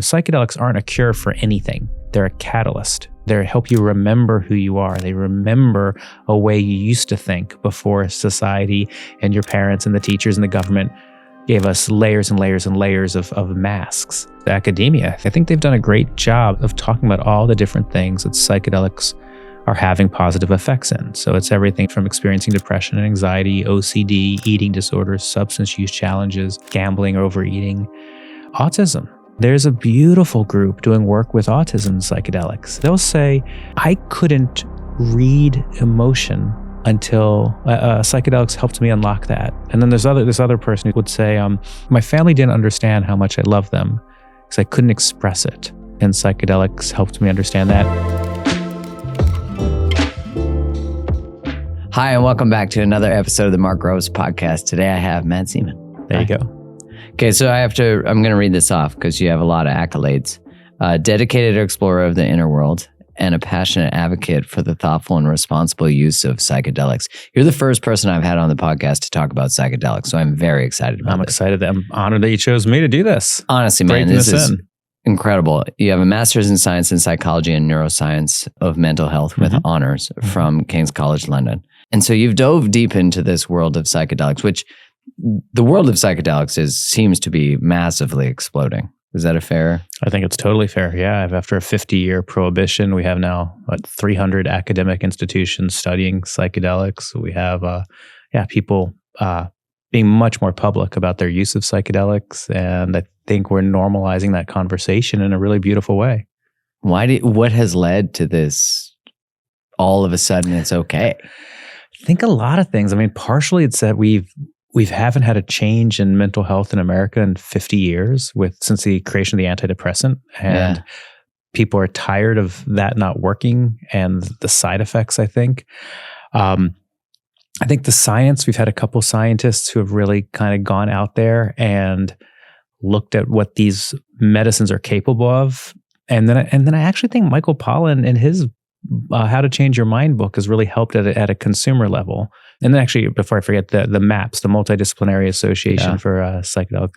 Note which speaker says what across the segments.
Speaker 1: Psychedelics aren't a cure for anything. They're a catalyst. They help you remember who you are. They remember a way you used to think before society and your parents and the teachers and the government gave us layers and layers and layers of masks. The academia, I think they've done a great job of talking about all the different things that psychedelics are having positive effects in. So it's everything from experiencing depression and anxiety, OCD, eating disorders, substance use challenges, gambling, overeating, autism. There's a beautiful group doing work with autism psychedelics. They'll say, I couldn't read emotion until psychedelics helped me unlock that. And then there's this other person who would say, my family didn't understand how much I love them because I couldn't express it. And psychedelics helped me understand that.
Speaker 2: Hi, and welcome back to another episode of the Mark Groves podcast. Today I have Matt Zemon.
Speaker 1: There you go.
Speaker 2: Okay, so I'm going to read this off because you have a lot of accolades. Dedicated explorer of the inner world and a passionate advocate for the thoughtful and responsible use of psychedelics. You're the first person I've had on the podcast to talk about psychedelics, so I'm very excited about this.
Speaker 1: I'm honored that you chose me to do this.
Speaker 2: Honestly, man, this is incredible. You have a master's in science and psychology and neuroscience of mental health with honors from King's College London. And so you've dove deep into this world of psychedelics, which the world of psychedelics seems to be massively exploding. Is that a fair?
Speaker 1: I think it's totally fair. Yeah. After a 50-year prohibition, we have now 300 academic institutions studying psychedelics. We have people being much more public about their use of psychedelics. And I think we're normalizing that conversation in a really beautiful way.
Speaker 2: What has led to this all of a sudden it's okay?
Speaker 1: I think a lot of things. I mean, partially it's that we haven't had a change in mental health in America in 50 years since the creation of the antidepressant. And people are tired of that not working and the side effects, I think. I think the science, we've had a couple scientists who have really kind of gone out there and looked at what these medicines are capable of. And then I actually think Michael Pollan in his How to Change Your Mind book has really helped at a consumer level. And then actually, before I forget, the MAPS, the Multidisciplinary Association for Psychedelic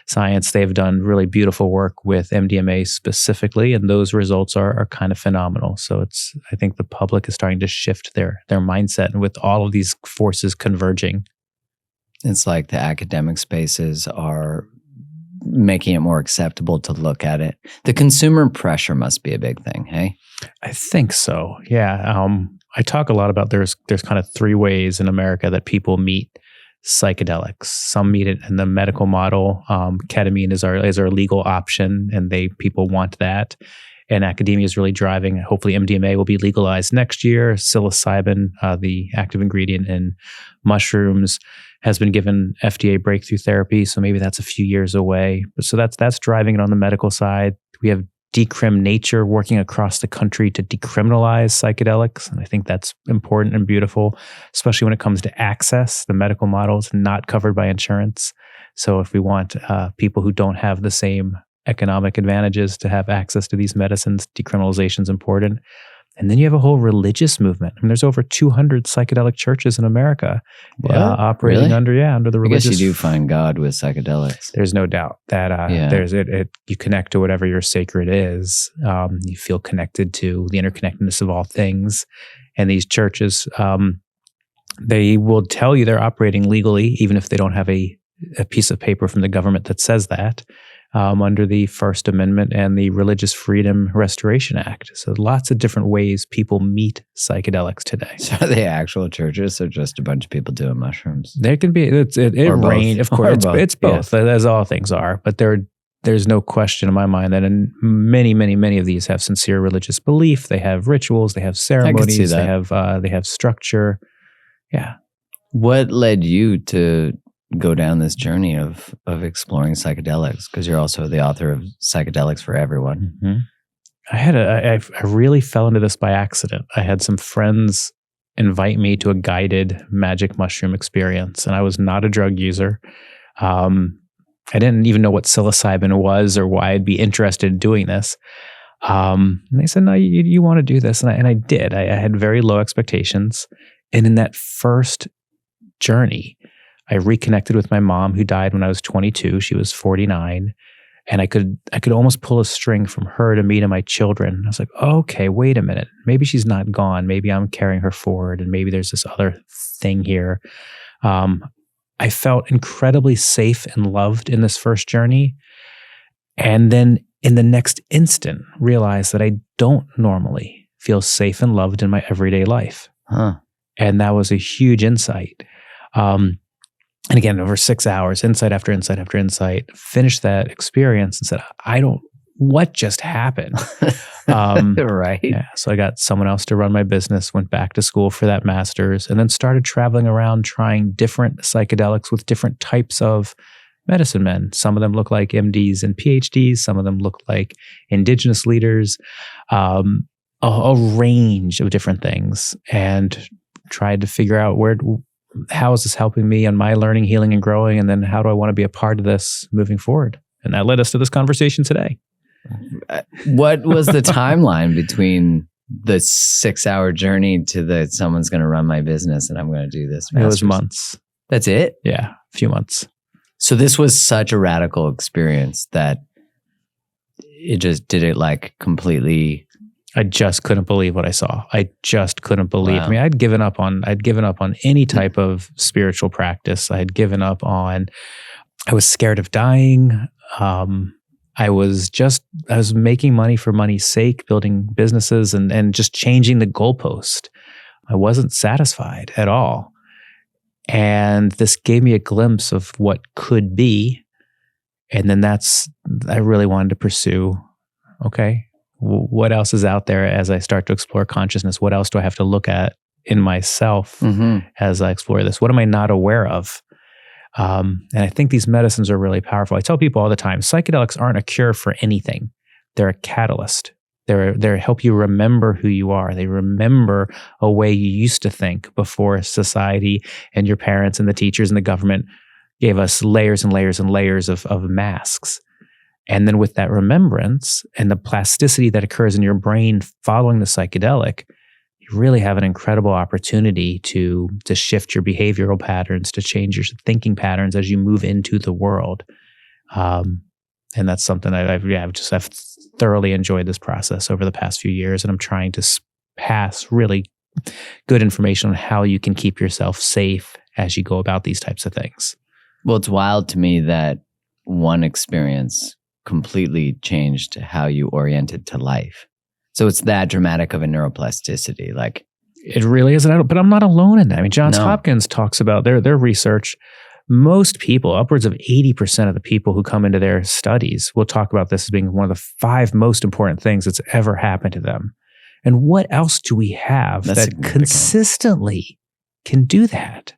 Speaker 1: Science, they've done really beautiful work with MDMA specifically, and those results are kind of phenomenal. So I think the public is starting to shift their mindset, and with all of these forces converging.
Speaker 2: It's like the academic spaces are making it more acceptable to look at it. The consumer pressure must be a big thing, hey?
Speaker 1: I think so. Yeah. I talk a lot about there's kind of three ways in America that people meet psychedelics. Some meet it in the medical model. Ketamine is our legal option, and people want that. And academia is really driving. Hopefully, MDMA will be legalized next year. Psilocybin, the active ingredient in mushrooms, has been given FDA breakthrough therapy. So maybe that's a few years away. So that's driving it on the medical side. We have Decrim Nature working across the country to decriminalize psychedelics. And I think that's important and beautiful, especially when it comes to access. The medical model is not covered by insurance. So if we want people who don't have the same economic advantages to have access to these medicines, decriminalization is important. And then you have a whole religious movement. I mean, there's over 200 psychedelic churches in America operating under the religious.
Speaker 2: I guess you do find God with psychedelics.
Speaker 1: There's no doubt that you connect to whatever your sacred is. You feel connected to the interconnectedness of all things. And these churches, they will tell you they're operating legally, even if they don't have a piece of paper from the government that says that. Under the First Amendment and the Religious Freedom Restoration Act. So lots of different ways people meet psychedelics today.
Speaker 2: So are they actual churches or just a bunch of people doing mushrooms?
Speaker 1: There can be, it rain, of course, it's both, as all things are. But there's no question in my mind that in many of these have sincere religious belief. They have rituals, they have ceremonies, they have structure. Yeah.
Speaker 2: What led you to go down this journey of exploring psychedelics? Because you're also the author of Psychedelics for Everyone.
Speaker 1: Mm-hmm. I really fell into this by accident. I had some friends invite me to a guided magic mushroom experience, and I was not a drug user. I didn't even know what psilocybin was or why I'd be interested in doing this. And they said, no, you want to do this. And I did. I had very low expectations. And in that first journey, I reconnected with my mom, who died when I was 22. She was 49. And I could almost pull a string from her to me to my children. I was like, okay, wait a minute. Maybe she's not gone. Maybe I'm carrying her forward, and maybe there's this other thing here. I felt incredibly safe and loved in this first journey. And then in the next instant, realized that I don't normally feel safe and loved in my everyday life. And that was a huge insight. And again, over 6 hours, insight after insight after insight, finished that experience and said, what just happened?
Speaker 2: Right.
Speaker 1: Yeah. So I got someone else to run my business, went back to school for that master's, and then started traveling around trying different psychedelics with different types of medicine men. Some of them look like MDs and PhDs. Some of them look like indigenous leaders, a range of different things, and tried to figure out how is this helping me on my learning, healing, and growing? And then how do I want to be a part of this moving forward? And that led us to this conversation today.
Speaker 2: What was the timeline between the 6-hour journey to someone's going to run my business and I'm going to do this?
Speaker 1: It was months.
Speaker 2: That's it?
Speaker 1: Yeah, a few months.
Speaker 2: So this was such a radical experience that it just did it like completely.
Speaker 1: I just couldn't believe what I saw. I just couldn't believe.
Speaker 2: Wow.
Speaker 1: I mean, I'd given up on any type of spiritual practice. I had given up on. I was scared of dying. I was making money for money's sake, building businesses and just changing the goalpost. I wasn't satisfied at all. And this gave me a glimpse of what could be. And then I really wanted to pursue, okay, what else is out there as I start to explore consciousness? What else do I have to look at in myself as I explore this? What am I not aware of? And I think these medicines are really powerful. I tell people all the time, psychedelics aren't a cure for anything. They're a catalyst. They help you remember who you are. They remember a way you used to think before society and your parents and the teachers and the government gave us layers and layers and layers of masks. And then with that remembrance and the plasticity that occurs in your brain following the psychedelic, you really have an incredible opportunity to shift your behavioral patterns, to change your thinking patterns as you move into the world. And that's something I've thoroughly enjoyed this process over the past few years. And I'm trying to pass really good information on how you can keep yourself safe as you go about these types of things.
Speaker 2: Well, it's wild to me that one experience completely changed how you oriented to life. So it's that dramatic of a neuroplasticity. Like
Speaker 1: it really is. But I'm not alone in that. I mean, Johns Hopkins talks about their research. Most people, upwards of 80% of the people who come into their studies will talk about this as being one of the 5 most important things that's ever happened to them. And what else do we have that consistently can do that?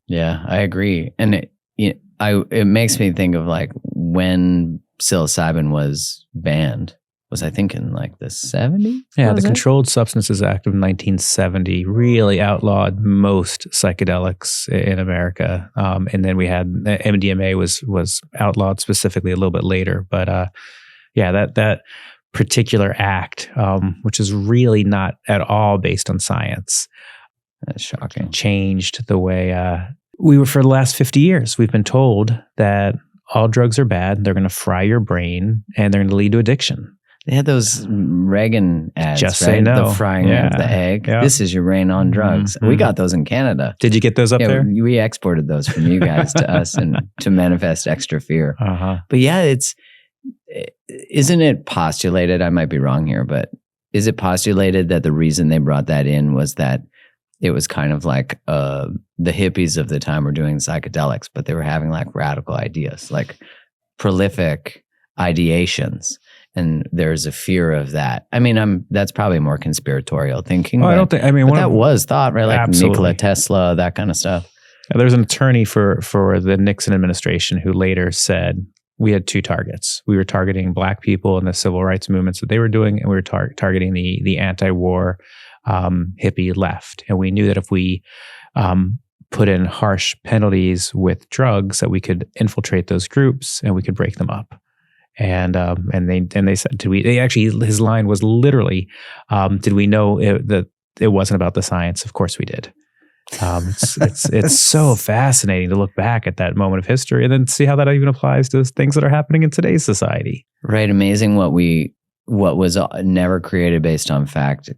Speaker 2: Yeah, I agree. And it makes me think of like when psilocybin was banned. Was I thinking like the 70s?
Speaker 1: Yeah, the Controlled Substances Act of 1970 really outlawed most psychedelics in America. And then we had MDMA was outlawed specifically a little bit later. But that particular act, which is really not at all based on science.
Speaker 2: That's shocking.
Speaker 1: Changed the way we were for the last 50 years. We've been told that all drugs are bad. They're going to fry your brain and they're going to lead to addiction.
Speaker 2: They had those Reagan ads,
Speaker 1: Just
Speaker 2: right?
Speaker 1: say no.
Speaker 2: The frying of the egg. Yeah. This is your rain on drugs. Mm-hmm. We got those in Canada.
Speaker 1: Did you get those up there?
Speaker 2: We exported those from you guys to us and to manifest extra fear. But yeah, isn't it postulated, I might be wrong here, but is it postulated that the reason they brought that in was that it was kind of like the hippies of the time were doing psychedelics, but they were having like radical ideas, like prolific ideations. And there's a fear of that. I mean, that's probably more conspiratorial thinking.
Speaker 1: I don't think. I mean,
Speaker 2: that was thought, right? Like
Speaker 1: absolutely.
Speaker 2: Nikola Tesla, that kind of stuff.
Speaker 1: There's an attorney for the Nixon administration who later said we had 2 targets. We were targeting Black people and the civil rights movements that they were doing, and we were targeting the anti-war hippie left. And we knew that if we put in harsh penalties with drugs, that we could infiltrate those groups and we could break them up. And they said, his line was literally, did we know that it wasn't about the science? Of course we did. It's so fascinating to look back at that moment of history and then see how that even applies to things that are happening in today's society.
Speaker 2: Right. Amazing what was never created based on fact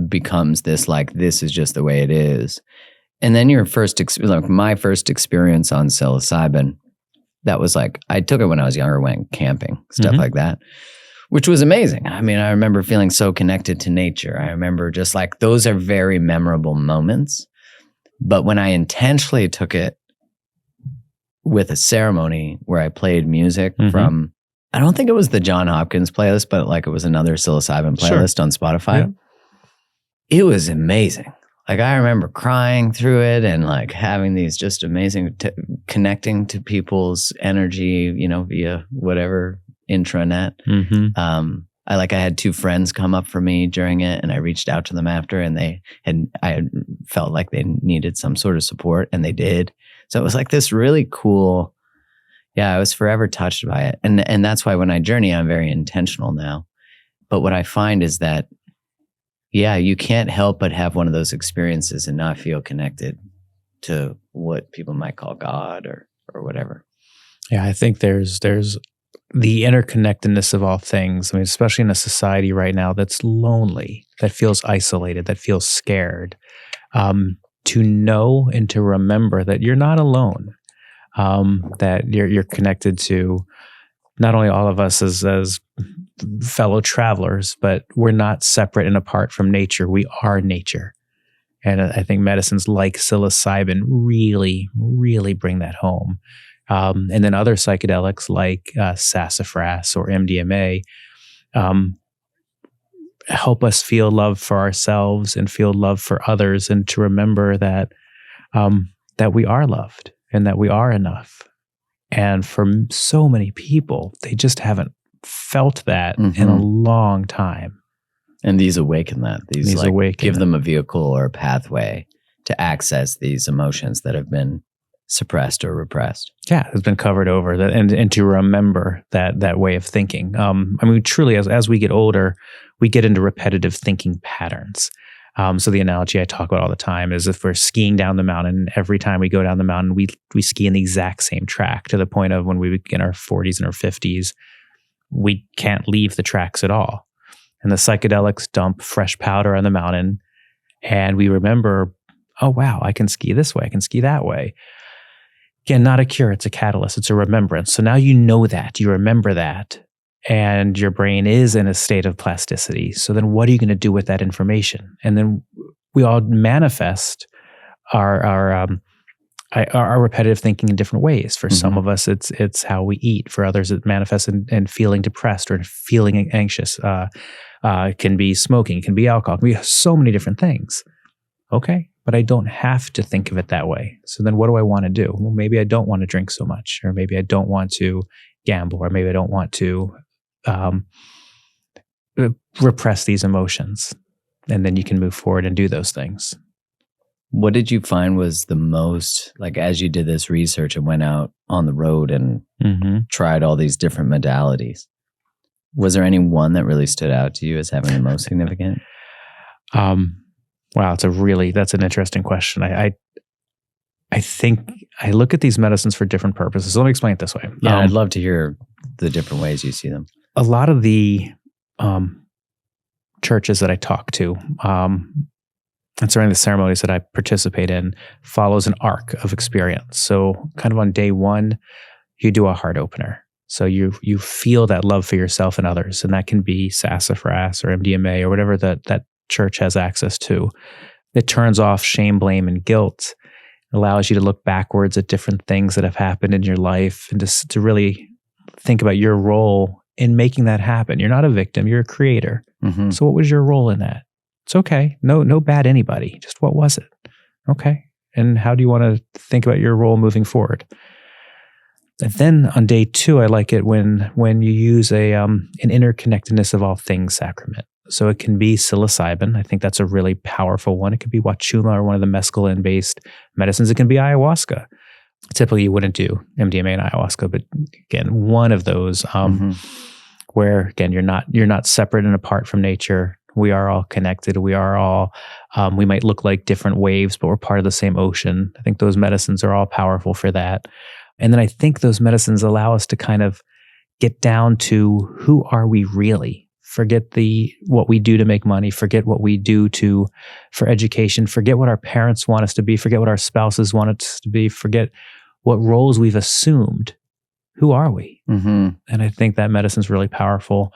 Speaker 2: becomes this, like, this is just the way it is. And then your first, like my first experience on psilocybin, that was like, I took it when I was younger, went camping, stuff like that, which was amazing. I mean, I remember feeling so connected to nature. I remember just like, those are very memorable moments. But when I intentionally took it with a ceremony where I played music from, I don't think it was the John Hopkins playlist, but like it was another psilocybin playlist on Spotify. Yeah. It was amazing. Like I remember crying through it and like having these just amazing, connecting to people's energy, you know, via whatever intranet. I had two friends come up for me during it, and I reached out to them after, and I had felt like they needed some sort of support, and they did. So it was like this really cool, I was forever touched by it. And that's why when I journey, I'm very intentional now. But what I find is that, you can't help but have one of those experiences and not feel connected to what people might call God or whatever.
Speaker 1: Yeah, I think there's the interconnectedness of all things. I mean, especially in a society right now that's lonely, that feels isolated, that feels scared. To know and to remember that you're not alone, that you're connected to not only all of us as fellow travelers, but we're not separate and apart from nature. We are nature. And I think medicines like psilocybin really, really bring that home. And then other psychedelics like sassafras or MDMA help us feel love for ourselves and feel love for others, and to remember that that we are loved and that we are enough. And for so many people, they just haven't felt that in a long time.
Speaker 2: And these awaken that. These like give them a vehicle or a pathway to access these emotions that have been suppressed or repressed.
Speaker 1: Yeah, it's been covered over, and to remember that way of thinking. I mean, truly, as we get older, we get into repetitive thinking patterns. So the analogy I talk about all the time is if we're skiing down the mountain, every time we go down the mountain, we ski in the exact same track, to the point of when we get in our 40s and our 50s, we can't leave the tracks at all. And the psychedelics dump fresh powder on the mountain, and we remember, oh wow, I can ski this way, I can ski that way. Again, not a cure, it's a catalyst, it's a remembrance. So now you know that, you remember that, and your brain is in a state of plasticity. So then what are you going to do with that information? And then we all manifest our repetitive thinking in different ways. For some of us, it's how we eat. For others, it manifests in feeling depressed or feeling anxious. It can be smoking, it can be alcohol, it can be so many different things. Okay, but I don't have to think of it that way. So then what do I want to do? Well, maybe I don't want to drink so much, or maybe I don't want to gamble, or maybe I don't want to repress these emotions. And then you can move forward and do those things.
Speaker 2: What did you find was the most, like as you did this research and went out on the road and tried all these different modalities? Was there any one that really stood out to you as having the most significant?
Speaker 1: Wow, that's an interesting question. I think I look at these medicines for different purposes. So let me explain it this way.
Speaker 2: Yeah, I'd love to hear the different ways you see them.
Speaker 1: A lot of the churches that I talk to, and certainly the ceremonies that I participate in, follows an arc of experience. So kind of on day one, you do a heart opener. So you feel that love for yourself and others, and that can be sassafras or MDMA or whatever that church has access to. It turns off shame, blame, and guilt. It allows you to look backwards at different things that have happened in your life, and to really think about your role in making that happen. You're not a victim, you're a creator. So what was your role in that? It's okay. No bad anybody. Just what was it? Okay. And how do you want to think about your role moving forward? And then on day two, I like it when you use an interconnectedness of all things sacrament. So it can be psilocybin. I think that's a really powerful one. It could be wachuma or one of the mescaline-based medicines. It can be ayahuasca. Typically, you wouldn't do MDMA and ayahuasca, but again, one of those where again you're not separate and apart from nature. We are all connected. We are all, we might look like different waves, but we're part of the same ocean. I think those medicines are all powerful for that. And then I think those medicines allow us to kind of get down to who are we really? Forget what we do to make money, forget what we do for education, forget what our parents want us to be, forget what our spouses want us to be, forget what roles we've assumed. Who are we?
Speaker 2: Mm-hmm.
Speaker 1: And I think that medicine's really powerful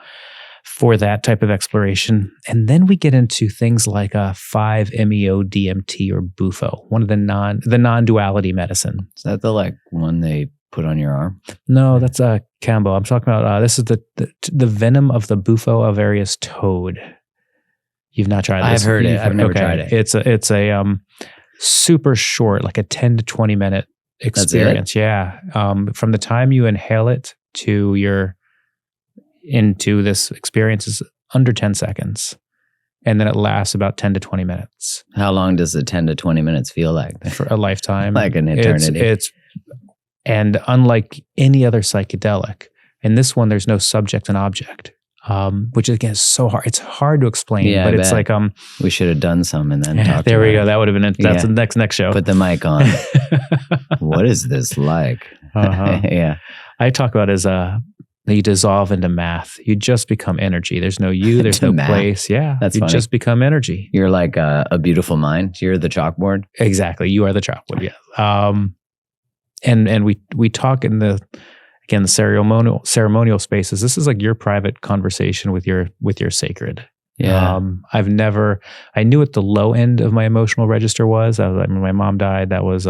Speaker 1: for that type of exploration. And then we get into things like 5-MeO-DMT or Bufo, one of the non-duality medicine.
Speaker 2: Is that the one they put on your arm?
Speaker 1: No, that's a Cambo. I'm talking about this is the venom of the Bufo alvarius toad. You've not tried this?
Speaker 2: I've heard it. I've never tried it.
Speaker 1: It's a super short, like a 10 to 20 minute experience. Yeah. From the time you inhale it to into this experience is under 10 seconds. And then it lasts about 10 to 20 minutes.
Speaker 2: How long does the 10 to 20 minutes feel like?
Speaker 1: For a lifetime.
Speaker 2: Like an eternity.
Speaker 1: And unlike any other psychedelic, in this one, there's no subject and object, which again is so hard. It's hard to explain, but it's like
Speaker 2: we should have done some and then talked.
Speaker 1: There we go. That would have been that's the next show.
Speaker 2: Put the mic on. What is this like? Yeah,
Speaker 1: I talk about as you dissolve into math. You just become energy. There's no you. There's no place. Yeah,
Speaker 2: that's
Speaker 1: you
Speaker 2: funny.
Speaker 1: Just become energy.
Speaker 2: You're like a beautiful mind. You're the chalkboard.
Speaker 1: Exactly. You are the chalkboard. Yeah. And we talk in the ceremonial spaces. This is like your private conversation with your sacred.
Speaker 2: Yeah.
Speaker 1: I knew what the low end of my emotional register was. When my mom died, that was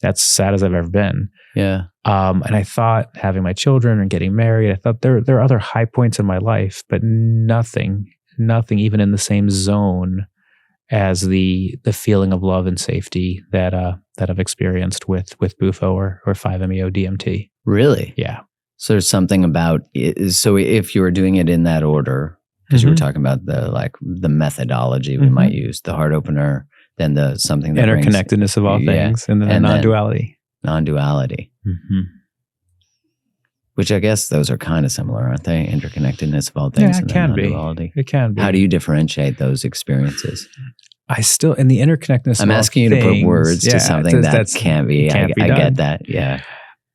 Speaker 1: that's sad as I've ever been.
Speaker 2: Yeah.
Speaker 1: And I thought having my children and getting married, I thought there are other high points in my life, but nothing even in the same zone as the feeling of love and safety that I've experienced with Bufo or 5-MeO-DMT.
Speaker 2: Really?
Speaker 1: Yeah.
Speaker 2: So there's something about it. So if you were doing it in that order, because you were talking about the methodology we might use, the heart opener, then the something that
Speaker 1: interconnectedness of all things, and then the non-duality.
Speaker 2: Non-duality.
Speaker 1: Mm-hmm.
Speaker 2: Which I guess those are kind of similar, aren't they? Interconnectedness of all things.
Speaker 1: Yeah, it can be. It can be.
Speaker 2: How do you differentiate those experiences?
Speaker 1: In the interconnectedness.
Speaker 2: I'm asking you to put words to something that can't be. I get that. Yeah.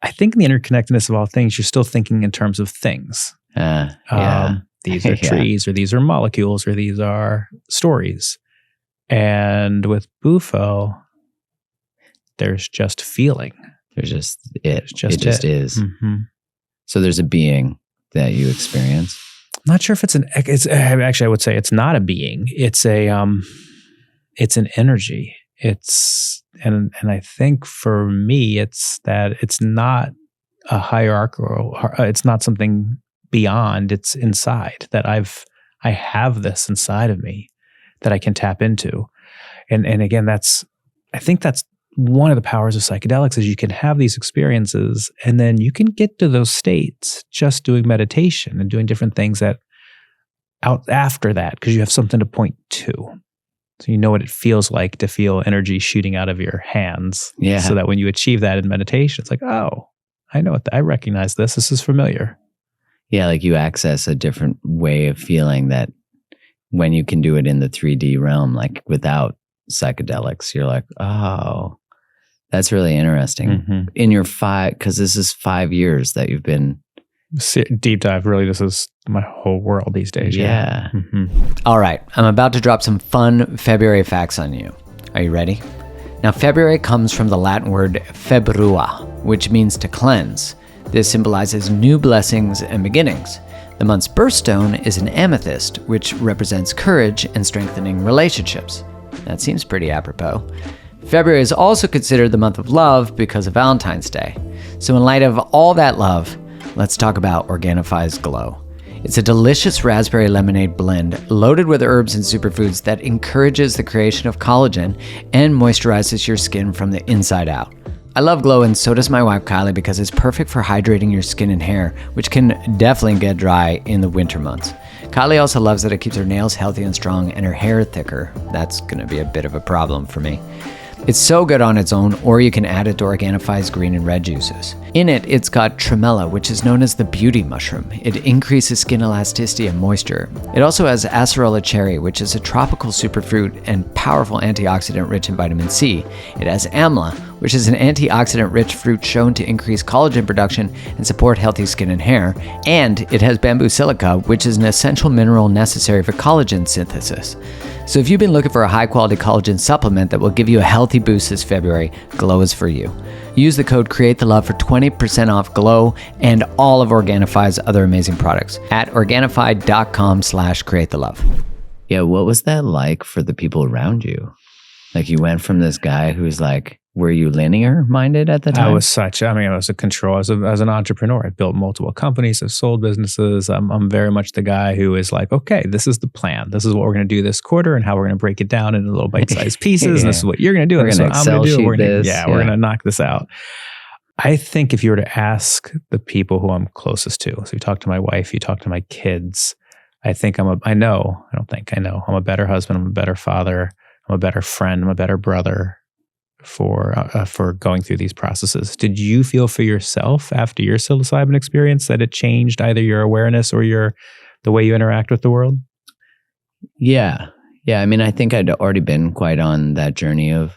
Speaker 1: I think in the interconnectedness of all things, you're still thinking in terms of things. These are trees, or these are molecules, or these are stories. And with Bufo, there's just feeling.
Speaker 2: There's just it. It just is.
Speaker 1: Mm-hmm.
Speaker 2: So there's a being that you experience.
Speaker 1: I'm not sure if it's actually, I would say it's not a being. It's an energy. And I think for me, it's that it's not a hierarchical, it's not something beyond, it's inside that I have this inside of me that I can tap into. And again, I think that's one of the powers of psychedelics is you can have these experiences and then you can get to those states just doing meditation and doing different things that out after that, because you have something to point to. So you know what it feels like to feel energy shooting out of your hands.
Speaker 2: Yeah.
Speaker 1: So that when you achieve that in meditation, it's like, oh, I know I recognize this. This is familiar.
Speaker 2: Yeah, like you access a different way of feeling that when you can do it in the 3D realm, like without psychedelics, you're like, oh, that's really interesting.
Speaker 1: Mm-hmm.
Speaker 2: In your because this is 5 years that you've been
Speaker 1: deep dive. Really, this is my whole world these days.
Speaker 2: Yeah.
Speaker 1: Mm-hmm.
Speaker 2: All right. I'm about to drop some fun February facts on you. Are you ready? Now, February comes from the Latin word februa, which means to cleanse. This symbolizes new blessings and beginnings. The month's birthstone is an amethyst, which represents courage and strengthening relationships. That seems pretty apropos. February is also considered the month of love because of Valentine's Day. So in light of all that love, let's talk about Organifi's Glow. It's a delicious raspberry lemonade blend loaded with herbs and superfoods that encourages the creation of collagen and moisturizes your skin from the inside out. I love Glow, and so does my wife Kylie, because it's perfect for hydrating your skin and hair, which can definitely get dry in the winter months. Kylie also loves that it keeps her nails healthy and strong and her hair thicker. That's going to be a bit of a problem for me.
Speaker 3: It's so good on its own, or you can add it to Organifi's green and red juices. In it, it's got tremella, which is known as the beauty mushroom. It increases skin elasticity and moisture. It also has acerola cherry, which is a tropical superfruit and powerful antioxidant rich in vitamin C. It has amla, which is an antioxidant-rich fruit shown to increase collagen production and support healthy skin and hair. And it has bamboo silica, which is an essential mineral necessary for collagen synthesis. So if you've been looking for a high-quality collagen supplement that will give you a healthy boost this February, Glow is for you. Use the code CREATETHELOVE for 20% off Glow and all of Organifi's other amazing products at Organifi.com/CreateTheLove.
Speaker 2: Yeah, what was that like for the people around you? Like you went from this guy who's like, were you linear minded at the time?
Speaker 1: I was I was a control as an entrepreneur. I built multiple companies. I've sold businesses. I'm very much the guy who is like, okay, this is the plan. This is what we're going to do this quarter and how we're going to break it down into little bite-sized pieces. Yeah. And this is what you're going to do.
Speaker 2: We're going to Excel sheet this.
Speaker 1: We're going to knock this out. I think if you were to ask the people who I'm closest to, so you talk to my wife, you talk to my kids, I know I'm a better husband. I'm a better father. I'm a better friend. I'm a better brother for going through these processes. Did you feel for yourself after your psilocybin experience that it changed either your awareness or the way you interact with the world?
Speaker 2: Yeah. I mean, I think I'd already been quite on that journey of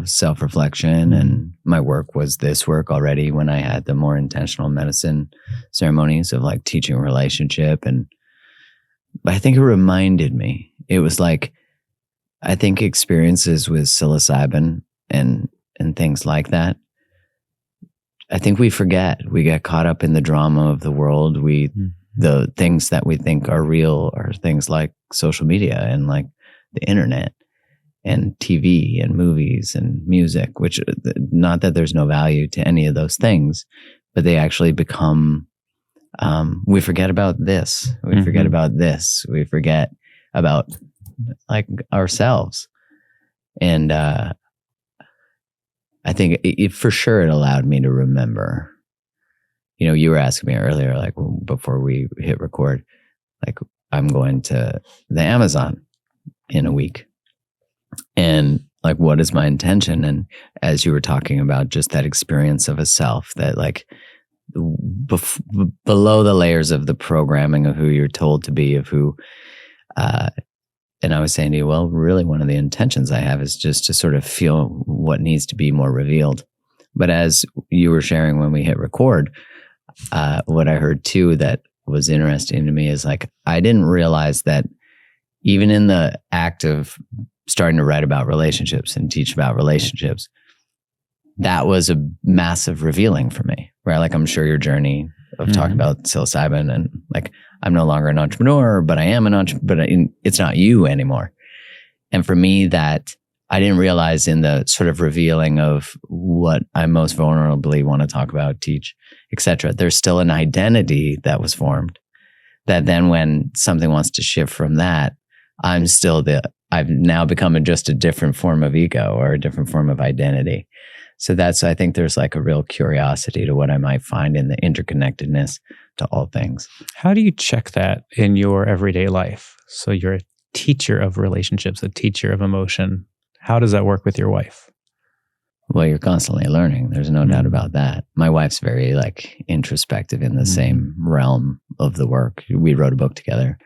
Speaker 2: self-reflection, and my work was this work already when I had the more intentional medicine ceremonies of like teaching relationship. But I think it reminded me, it was like, I think experiences with psilocybin and things like that, I think we forget. We get caught up in the drama of the world. The things that we think are real are things like social media and like the internet and TV and movies and music, which, not that there's no value to any of those things, but they actually become, we forget about this. We forget about this. We forget about like ourselves. And I think for sure it allowed me to remember. You know, you were asking me earlier, like before we hit record, like I'm going to the Amazon in a week. And like, what is my intention? And as you were talking about just that experience of a self that like below the layers of the programming of who you're told to be, of who, and I was saying to you, well, really one of the intentions I have is just to sort of feel what needs to be more revealed. But as you were sharing when we hit record, what I heard too that was interesting to me is like, I didn't realize that even in the act of starting to write about relationships and teach about relationships, that was a massive revealing for me, where like, I'm sure your journey of talking about psilocybin and like, I'm no longer an entrepreneur, but I am an entrepreneur, but it's not you anymore. And for me, that I didn't realize in the sort of revealing of what I most vulnerably want to talk about, teach, etc. There's still an identity that was formed that then when something wants to shift from that, I've now become just a different form of ego or a different form of identity. So I think there's like a real curiosity to what I might find in the interconnectedness to all things.
Speaker 1: How do you check that in your everyday life? So you're a teacher of relationships, a teacher of emotion. How does that work with your wife?
Speaker 2: Well, you're constantly learning. There's no doubt about that. My wife's very like introspective in the same realm of the work. We wrote a book together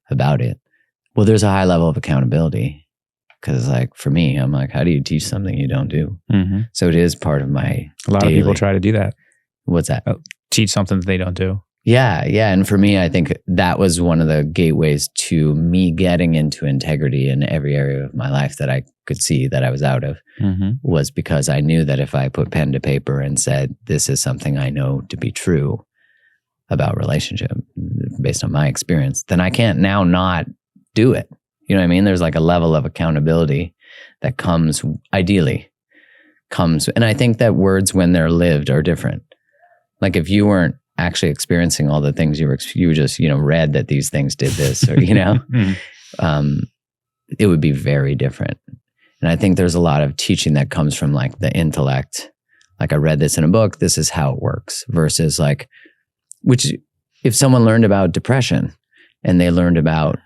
Speaker 2: about it. Well, there's a high level of accountability. Because like for me, I'm like, how do you teach something you don't do? So it is part of my
Speaker 1: A lot of people try to do that.
Speaker 2: What's that?
Speaker 1: Teach something that they don't do.
Speaker 2: Yeah. And for me, I think that was one of the gateways to me getting into integrity in every area of my life that I could see that I was out of, was because I knew that if I put pen to paper and said, this is something I know to be true about relationship based on my experience, then I can't now not do it. You know what I mean? There's like a level of accountability that comes, and I think that words when they're lived are different. Like if you weren't actually experiencing all the things you just, read that these things did this or, it would be very different. And I think there's a lot of teaching that comes from like the intellect. Like I read this in a book, this is how it works, versus like, which if someone learned about depression and they learned about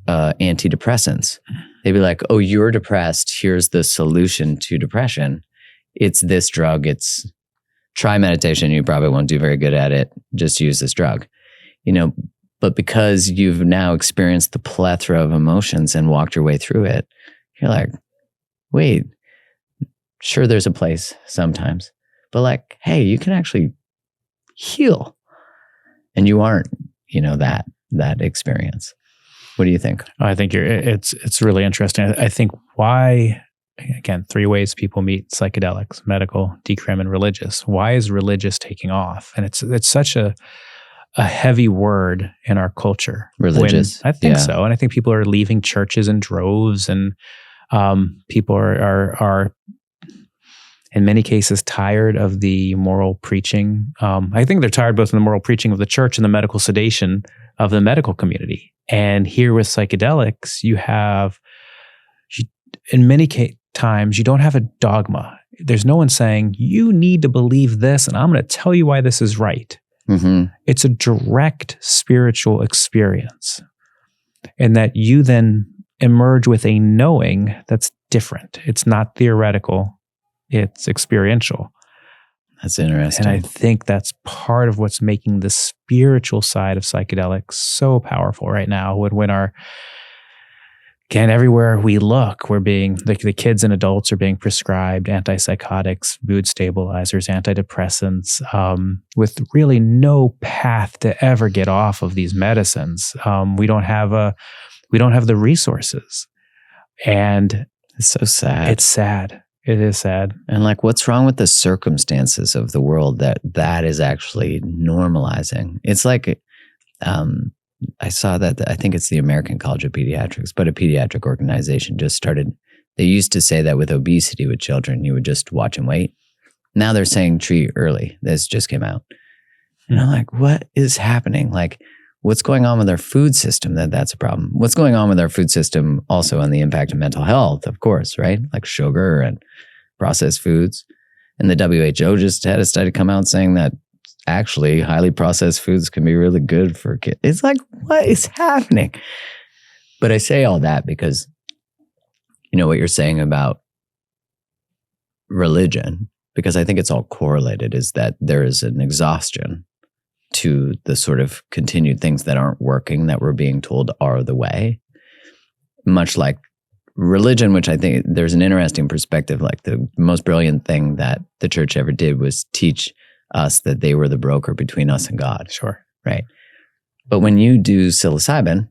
Speaker 2: antidepressants. They'd be like, oh, you're depressed. Here's the solution to depression. It's this drug. It's try meditation. You probably won't do very good at it. Just use this drug, but because you've now experienced the plethora of emotions and walked your way through it, you're like, wait, sure, there's a place sometimes, but like, hey, you can actually heal, and you aren't, that experience. What do you think?
Speaker 1: I think it's really interesting. I think why, again, 3 ways people meet psychedelics: medical, decrim, and religious. Why is religious taking off? And it's such a heavy word in our culture.
Speaker 2: Religious.
Speaker 1: I think so. And I think people are leaving churches in droves, and people are in many cases tired of the moral preaching. I think they're tired both of the moral preaching of the church and the medical sedation of the medical community. And here with psychedelics, in many times, you don't have a dogma. There's no one saying, you need to believe this, and I'm going to tell you why this is right.
Speaker 2: Mm-hmm.
Speaker 1: It's a direct spiritual experience, and that you then emerge with a knowing that's different. It's not theoretical, it's experiential.
Speaker 2: That's interesting.
Speaker 1: And I think that's part of what's making the spiritual side of psychedelics so powerful right now. Again, everywhere we look, the kids and adults are being prescribed antipsychotics, mood stabilizers, antidepressants, with really no path to ever get off of these medicines. We don't have the resources, and
Speaker 2: it's so sad.
Speaker 1: It's sad. It is sad.
Speaker 2: And like, what's wrong with the circumstances of the world that is actually normalizing? It's like, I saw that, I think it's the American College of Pediatrics, but a pediatric organization just started. They used to say that with obesity with children, you would just watch and wait. Now they're saying treat early. This just came out. And I'm like, what is happening? Like, what's going on with our food system that's a problem? What's going on with our food system also on the impact of mental health, of course, right? Like sugar and processed foods. And the WHO just had a study come out saying that actually highly processed foods can be really good for kids. It's like, what is happening? But I say all that because, what you're saying about religion, because I think it's all correlated, is that there is an exhaustion to the sort of continued things that aren't working that we're being told are the way. Much like religion, which I think there's an interesting perspective, like the most brilliant thing that the church ever did was teach us that they were the broker between us and God.
Speaker 1: Sure.
Speaker 2: Right. But when you do psilocybin,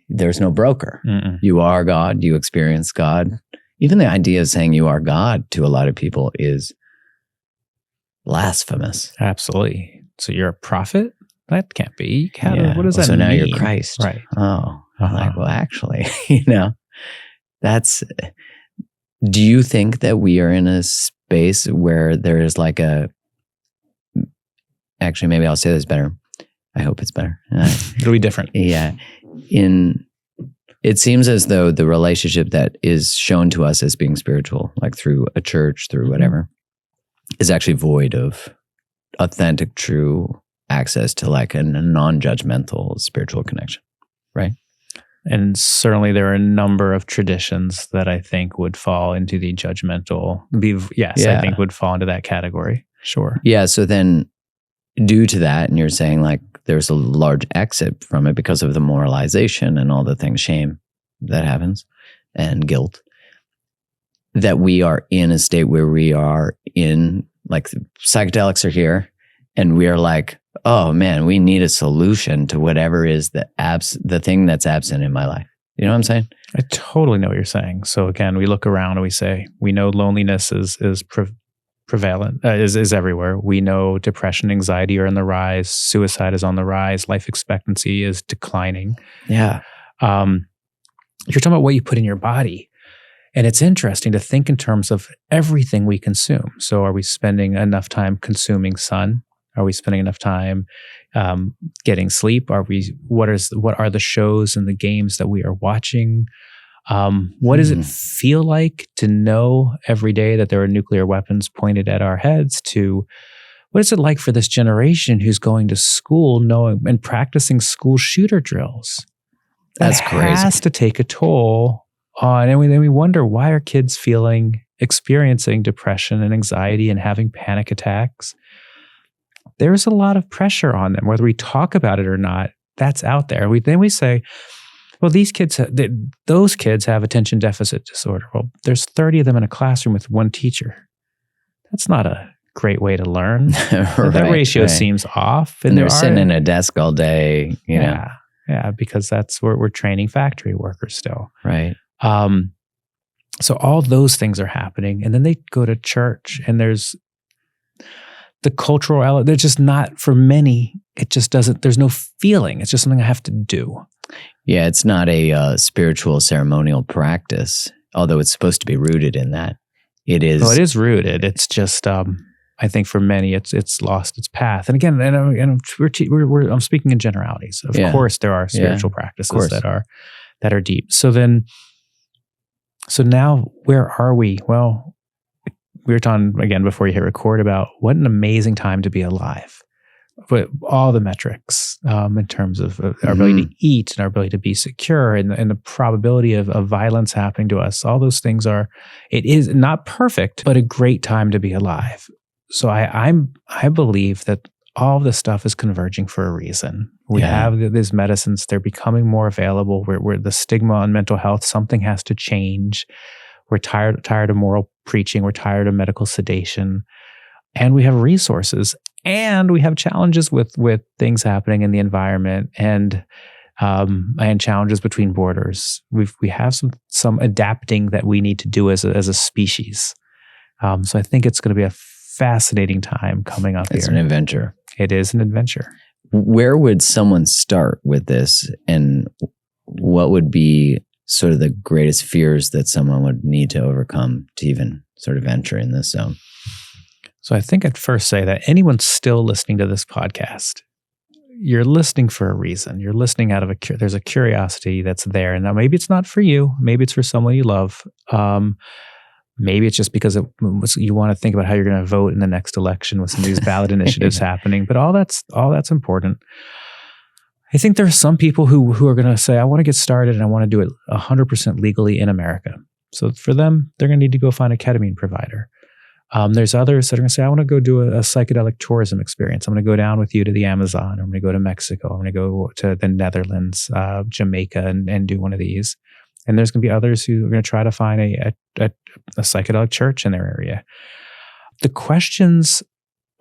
Speaker 2: there's no broker.
Speaker 1: Mm-mm.
Speaker 2: You are God. You experience God. Even the idea of saying you are God to a lot of people is blasphemous.
Speaker 1: Absolutely. So you're a prophet? That can't be. What does that
Speaker 2: so
Speaker 1: mean?
Speaker 2: Now you're Christ.
Speaker 1: Right.
Speaker 2: Oh. Like, well, actually, that's... Do you think that we are in a space where there is like actually, maybe I'll say this better. I hope it's better.
Speaker 1: It'll be different.
Speaker 2: Yeah. It seems as though the relationship that is shown to us as being spiritual, like through a church, through whatever, is actually void of authentic, true access to like a non-judgmental spiritual connection, right?
Speaker 1: And certainly there are a number of traditions that I think would fall into the judgmental. I think would fall into that category. Sure.
Speaker 2: Yeah. So then due to that, and you're saying like there's a large exit from it because of the moralization and all the things, shame that happens and guilt, that we are in a state where we are in, like, psychedelics are here and we are like, oh man, we need a solution to whatever is the thing that's absent in my life. You know what I'm saying?
Speaker 1: I totally know what you're saying. So again, we look around and we say, we know loneliness is prevalent, is everywhere. We know depression, anxiety are on the rise. Suicide is on the rise. Life expectancy is declining.
Speaker 2: Yeah.
Speaker 1: You're talking about what you put in your body. And it's interesting to think in terms of everything we consume. So are we spending enough time consuming sun? Are we spending enough time getting sleep? What are the shows and the games that we are watching? What does it feel like to know every day that there are nuclear weapons pointed at our heads? To what is it like for this generation who's going to school knowing and practicing school shooter drills?
Speaker 2: That's crazy.
Speaker 1: It has to take a toll on, and then we wonder, why are kids experiencing depression and anxiety and having panic attacks? There's a lot of pressure on them, whether we talk about it or not. That's out there. Then we say, well, those kids have attention deficit disorder. Well, there's 30 of them in a classroom with one teacher. That's not a great way to learn. That ratio seems off.
Speaker 2: And they're sitting in a desk all day, you know.
Speaker 1: Yeah, because that's where we're training factory workers still.
Speaker 2: Right.
Speaker 1: So all those things are happening. And then they go to church, and there's the cultural element. They're just not, for many, it just doesn't, there's no feeling. It's just something I have to do.
Speaker 2: Yeah, it's not a spiritual ceremonial practice, although it's supposed to be rooted in that. It is.
Speaker 1: Well, it is rooted. It's just, I think for many, it's lost its path. And again, I'm speaking in generalities. Of course, there are spiritual practices that are deep. So now, where are we? Well, we were talking again before you hit record about what an amazing time to be alive. But all the metrics in terms of our ability to eat and our ability to be secure and the probability of violence happening to us, all those things it is not perfect, but a great time to be alive. So I believe that all of this stuff is converging for a reason. We have these medicines, they're becoming more available. We're the stigma on mental health, something has to change. We're tired of moral preaching. We're tired of medical sedation. And we have resources, and we have challenges with things happening in the environment, and challenges between borders. We have some adapting that we need to do as a species. So I think it's going to be a fascinating time coming up here.
Speaker 2: It's an adventure.
Speaker 1: It is an adventure.
Speaker 2: Where would someone start with this, and what would be sort of the greatest fears that someone would need to overcome to even sort of enter in this zone?
Speaker 1: So I think I'd first say that anyone still listening to this podcast, you're listening for a reason. You're listening out of there's a curiosity that's there. And now maybe it's not for you. Maybe it's for someone you love. Maybe it's just because you want to think about how you're going to vote in the next election with some of these ballot initiatives happening. But all that's important. I think there are some people who are going to say, I want to get started and I want to do it 100% legally in America. So for them, they're going to need to go find a ketamine provider. There's others that are going to say, I want to go do a psychedelic tourism experience. I'm going to go down with you to the Amazon. I'm going to go to Mexico. I'm going to go to the Netherlands, Jamaica, and do one of these. And there's going to be others who are going to try to find a psychedelic church in their area. The questions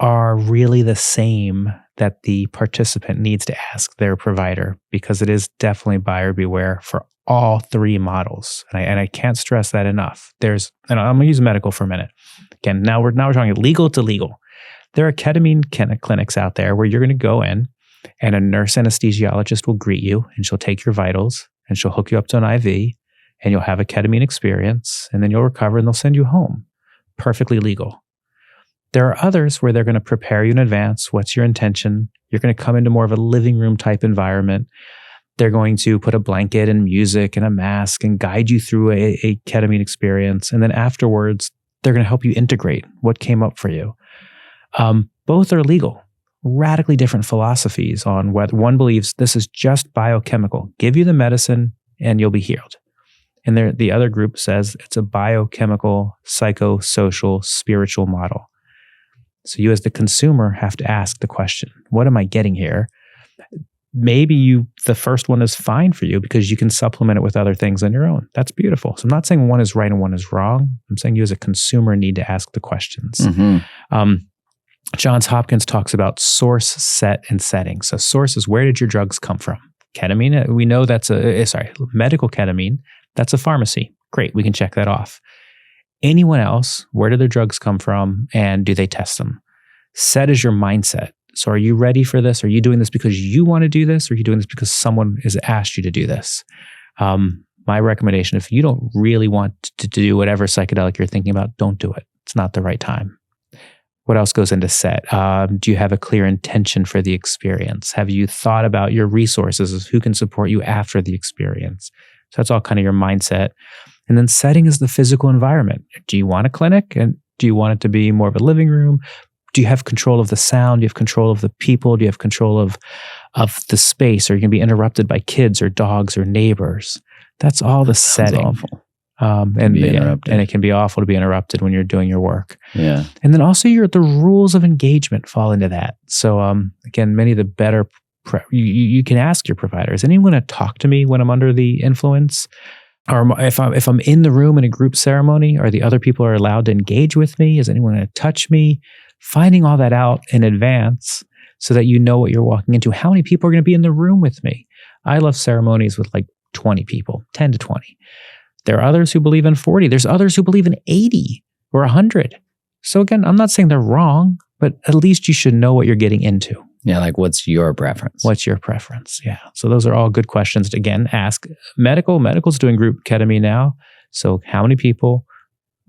Speaker 1: are really the same that the participant needs to ask their provider, because it is definitely buyer beware for all three models. And I can't stress that enough. And I'm going to use medical for a minute. Again, now we're talking legal to legal. There are ketamine clinics out there where you're going to go in, and a nurse anesthesiologist will greet you, and she'll take your vitals, and she'll hook you up to an IV, and you'll have a ketamine experience, and then you'll recover, and they'll send you home. Perfectly legal. There are others where they're going to prepare you in advance. What's your intention? You're going to come into more of a living room type environment. They're going to put a blanket and music and a mask and guide you through a ketamine experience. And then afterwards, they're going to help you integrate what came up for you. Both are legal. Radically different philosophies on whether one believes this is just biochemical. Give you the medicine and you'll be healed. And the other group says it's a biochemical, psychosocial, spiritual model. So you as the consumer have to ask the question, what am I getting here? Maybe the first one is fine for you because you can supplement it with other things on your own. That's beautiful. So I'm not saying one is right and one is wrong. I'm saying you as a consumer need to ask the questions. Mm-hmm. Johns Hopkins talks about source, set, and setting. So source is, where did your drugs come from? Ketamine, we know that's medical ketamine. That's a pharmacy. Great, we can check that off. Anyone else, where do their drugs come from and do they test them? Set is your mindset. So are you ready for this? Are you doing this because you want to do this? Or are you doing this because someone has asked you to do this? My recommendation, if you don't really want to do whatever psychedelic you're thinking about, don't do it. It's not the right time. What else goes into set? Do you have a clear intention for the experience? Have you thought about your resources, who can support you after the experience? So that's all kind of your mindset. And then setting is the physical environment. Do you want a clinic? And do you want it to be more of a living room? do you have control of the sound? Do you have control of the people? Do you have control of the space? Are you going to be interrupted by kids or dogs or neighbors? That's all the setting.
Speaker 2: Awful.
Speaker 1: And it can be awful to be interrupted when you're doing your work.
Speaker 2: Yeah.
Speaker 1: And then also the rules of engagement fall into that. So again, many of the better, you can ask your provider, is anyone going to talk to me when I'm under the influence? Or if I'm in the room in a group ceremony, are the other people are allowed to engage with me? Is anyone going to touch me? Finding all that out in advance so that you know what you're walking into. How many people are going to be in the room with me? I love ceremonies with like 20 people, 10 to 20. There are others who believe in 40. There's others who believe in 80 or 100. So again, I'm not saying they're wrong, but at least you should know what you're getting into.
Speaker 2: Yeah, like what's your preference?
Speaker 1: What's your preference? Yeah. So those are all good questions to, again, ask. Medical's doing group ketamine now. So how many people?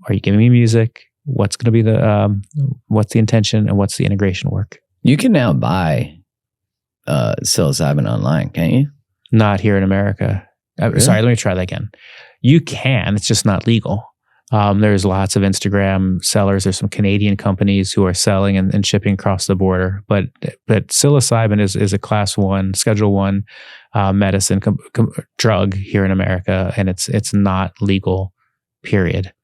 Speaker 1: Are you giving me music? What's going to be what's the intention and what's the integration work?
Speaker 2: You can now buy psilocybin online, can't you?
Speaker 1: Not here in America.
Speaker 2: Really?
Speaker 1: Sorry, let me try that again. You can, it's just not legal. There's lots of Instagram sellers. There's some Canadian companies who are selling and shipping across the border. But psilocybin is a class 1, schedule 1 medicine drug here in America, and it's not legal, period.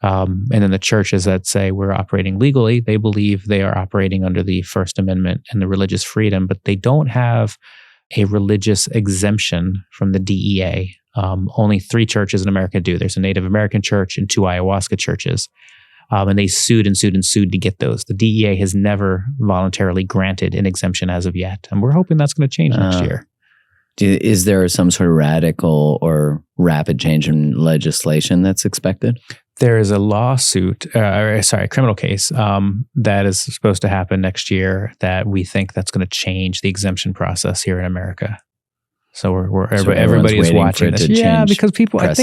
Speaker 1: And then the churches that say we're operating legally, they believe they are operating under the First Amendment and the religious freedom, but they don't have a religious exemption from the DEA. Only 3 churches in America do. There's a Native American church and 2 ayahuasca churches. And they sued to get those. The DEA has never voluntarily granted an exemption as of yet. And we're hoping that's going to change next year.
Speaker 2: Is there some sort of radical or rapid change in legislation that's expected?
Speaker 1: There is a criminal case that is supposed to happen next year that we think that's going to change the exemption process here in America. So everybody is watching this. Yeah, because people, I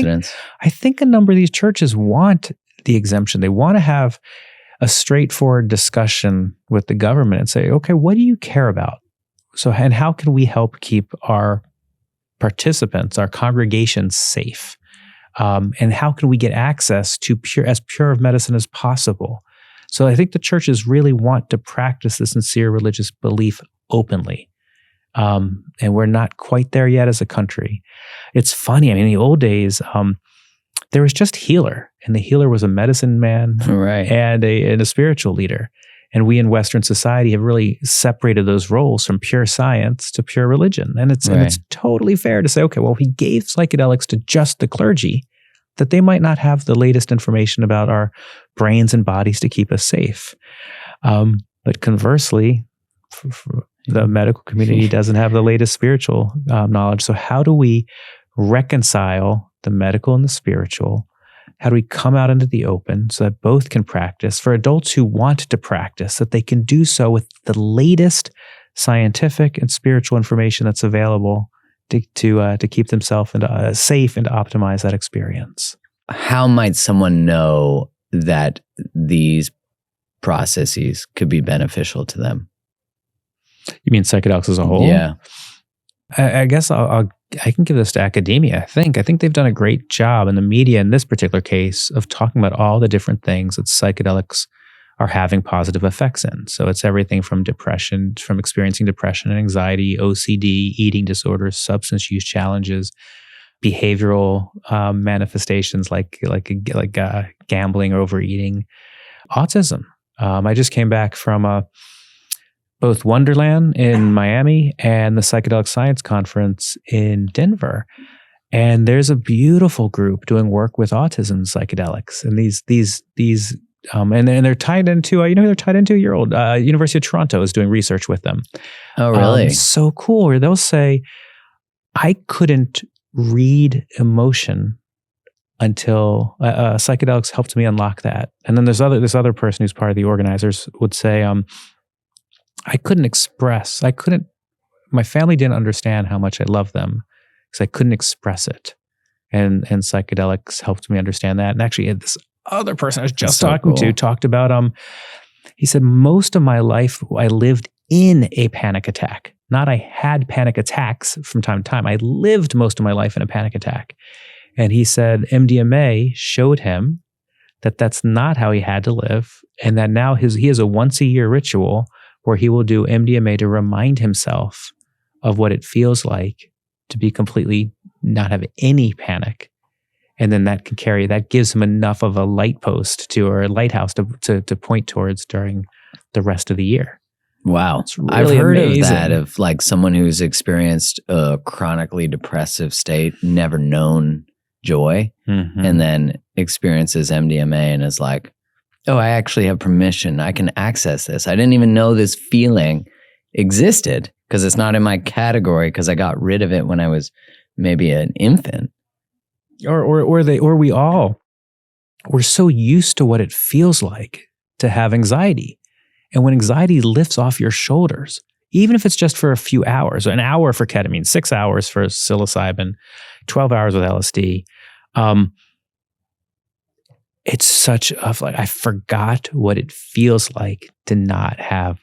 Speaker 1: think a number of these churches want the exemption. They want to have a straightforward discussion with the government and say, okay, what do you care about? So, and how can we help keep our participants, our congregations safe? And how can we get access to as pure of medicine as possible? So I think the churches really want to practice the sincere religious belief openly. And we're not quite there yet as a country. It's funny. I mean, in the old days, there was just healer, and the healer was a medicine man and a spiritual leader. And we in Western society have really separated those roles from pure science to pure religion. And it's totally fair to say, okay, well, if he gave psychedelics to just the clergy, that they might not have the latest information about our brains and bodies to keep us safe. But conversely, the medical community doesn't have the latest spiritual knowledge. So how do we reconcile the medical and the spiritual? How do we come out into the open so that both can practice? For adults who want to practice, that they can do so with the latest scientific and spiritual information that's available to keep themselves safe and to optimize that experience.
Speaker 2: How might someone know that these processes could be beneficial to them?
Speaker 1: You mean psychedelics as a whole?
Speaker 2: Yeah.
Speaker 1: I guess I can give this to academia. I think they've done a great job in the media in this particular case of talking about all the different things that psychedelics are having positive effects in. So it's everything from depression, from experiencing depression and anxiety, OCD, eating disorders, substance use challenges, behavioral manifestations like gambling or overeating, autism. I just came back from both Wonderland in Miami and the Psychedelic Science Conference in Denver. And there's a beautiful group doing work with autism psychedelics. And and they're tied into, you know who they're tied into? Your old University of Toronto is doing research with them.
Speaker 2: Oh, really?
Speaker 1: So cool. Where they'll say, I couldn't read emotion until psychedelics helped me unlock that. And then this other person who's part of the organizers would say, my family didn't understand how much I love them because I couldn't express it. And psychedelics helped me understand that. And actually this other person I was just talking to talked about, he said, most of my life I lived in a panic attack. Not I had panic attacks from time to time. I lived most of my life in a panic attack. And he said MDMA showed him that that's not how he had to live, and that now he has a once-a-year ritual where he will do MDMA to remind himself of what it feels like to be completely not have any panic. And then that gives him enough of a light post or a lighthouse to point towards during the rest of the year.
Speaker 2: Wow.
Speaker 1: It's really
Speaker 2: I've heard
Speaker 1: amazing.
Speaker 2: of that, of like someone who's experienced a chronically depressive state, never known joy, and then experiences MDMA and is like, oh, I actually have permission. I can access this. I didn't even know this feeling existed because it's not in my category because I got rid of it when I was maybe an infant.
Speaker 1: We're so used to what it feels like to have anxiety. And when anxiety lifts off your shoulders, even if it's just for a few hours, an hour for ketamine, 6 hours for psilocybin, 12 hours with LSD, it's such I forgot what it feels like to not have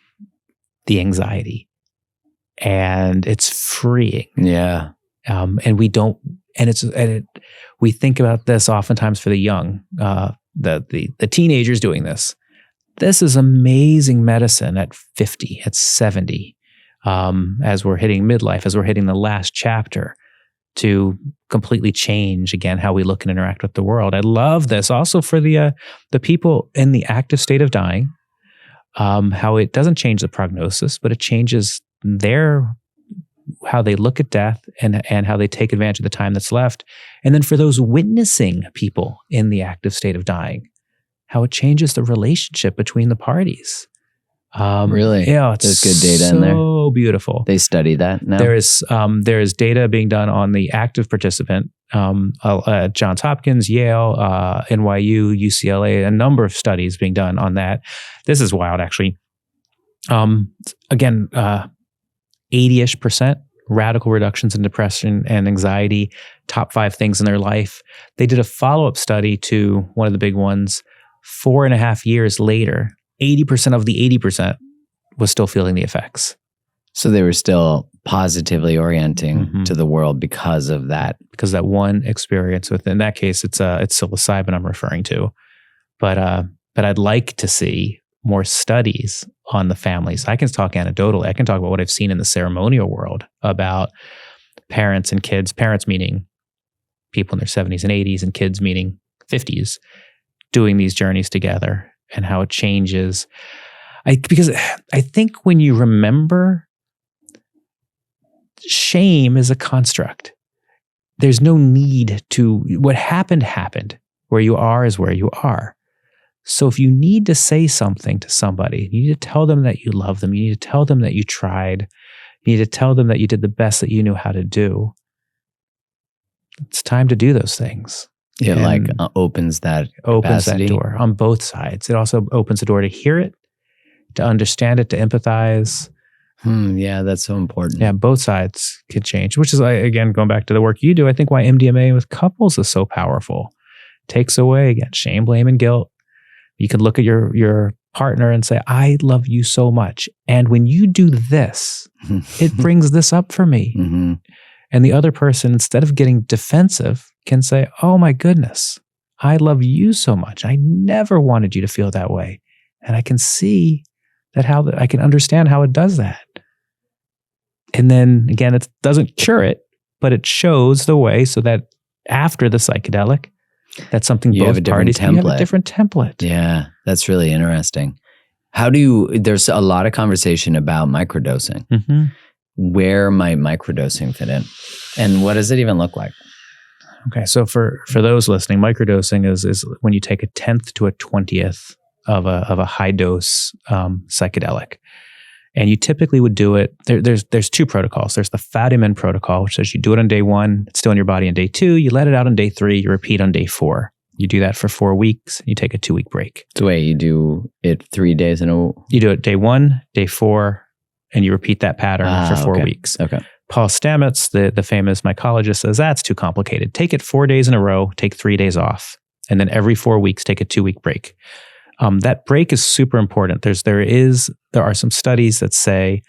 Speaker 1: the anxiety. And it's freeing.
Speaker 2: Yeah.
Speaker 1: And we think about this oftentimes for the young, the teenagers doing this. This is amazing medicine at 50, at 70, as we're hitting midlife, as we're hitting the last chapter, to completely change again how we look and interact with the world. I love this also for the people in the active state of dying, how it doesn't change the prognosis, but it changes how they look at death and how they take advantage of the time that's left. And then for those witnessing people in the active state of dying, how it changes the relationship between the parties.
Speaker 2: Really?
Speaker 1: Yeah, it's
Speaker 2: there's good data in there.
Speaker 1: So beautiful.
Speaker 2: They study that now?
Speaker 1: There is data being done on the active participant, Johns Hopkins, Yale, NYU, UCLA, a number of studies being done on that. This is wild, actually. Again, 80-ish% radical reductions in depression and anxiety, top 5 things in their life. They did a follow-up study to one of the big ones 4.5 years later. 80% of the 80% was still feeling the effects.
Speaker 2: So they were still positively orienting to the world because of that.
Speaker 1: Because that one experience in that case, it's psilocybin I'm referring to. But I'd like to see more studies on the families. I can talk anecdotally. I can talk about what I've seen in the ceremonial world about parents and kids, parents meaning people in their 70s and 80s, and kids meaning 50s, doing these journeys together and how it changes. Because I think when you remember, shame is a construct. There's no need to, what happened. Where you are is where you are. So if you need to say something to somebody, you need to tell them that you love them. You need to tell them that you tried. You need to tell them that you did the best that you knew how to do. It's time to do those things.
Speaker 2: It opens that
Speaker 1: door on both sides. It also opens the door to hear it, to understand it, to empathize.
Speaker 2: Yeah, that's so important.
Speaker 1: Yeah, both sides can change, which is, again, going back to the work you do, I think why MDMA with couples is so powerful. Takes away, again, shame, blame, and guilt. You can look at your partner and say, I love you so much. And when you do this, it brings this up for me. And the other person, instead of getting defensive, can say, oh my goodness, I love you so much. I never wanted you to feel that way. And I can see I can understand how it does that. And then again, it doesn't cure it, but it shows the way so that after the psychedelic, that's something
Speaker 2: you
Speaker 1: both
Speaker 2: have a different
Speaker 1: parties
Speaker 2: template.
Speaker 1: You have a different template.
Speaker 2: Yeah, that's really interesting. There's a lot of conversation about microdosing. Where might microdosing fit in? And what does it even look like?
Speaker 1: Okay, so for those listening, microdosing is when you take 1/10 to 1/20 of a high dose psychedelic. And you typically would do it, there's 2 protocols. There's the Fadiman protocol, which says you do it on day 1, it's still in your body on day 2, you let it out on day 3, you repeat on day 4. You do that for 4 weeks, you take a 2-week break.
Speaker 2: So wait, you do it 3 days in a week?
Speaker 1: You do it day 1, day 4, and you repeat that pattern for 4 weeks.
Speaker 2: Okay.
Speaker 1: Paul Stamets, the famous mycologist, says that's too complicated. Take it 4 days in a row, take 3 days off, and then every 4 weeks, take a 2-week break. That break is super important. There are some studies that say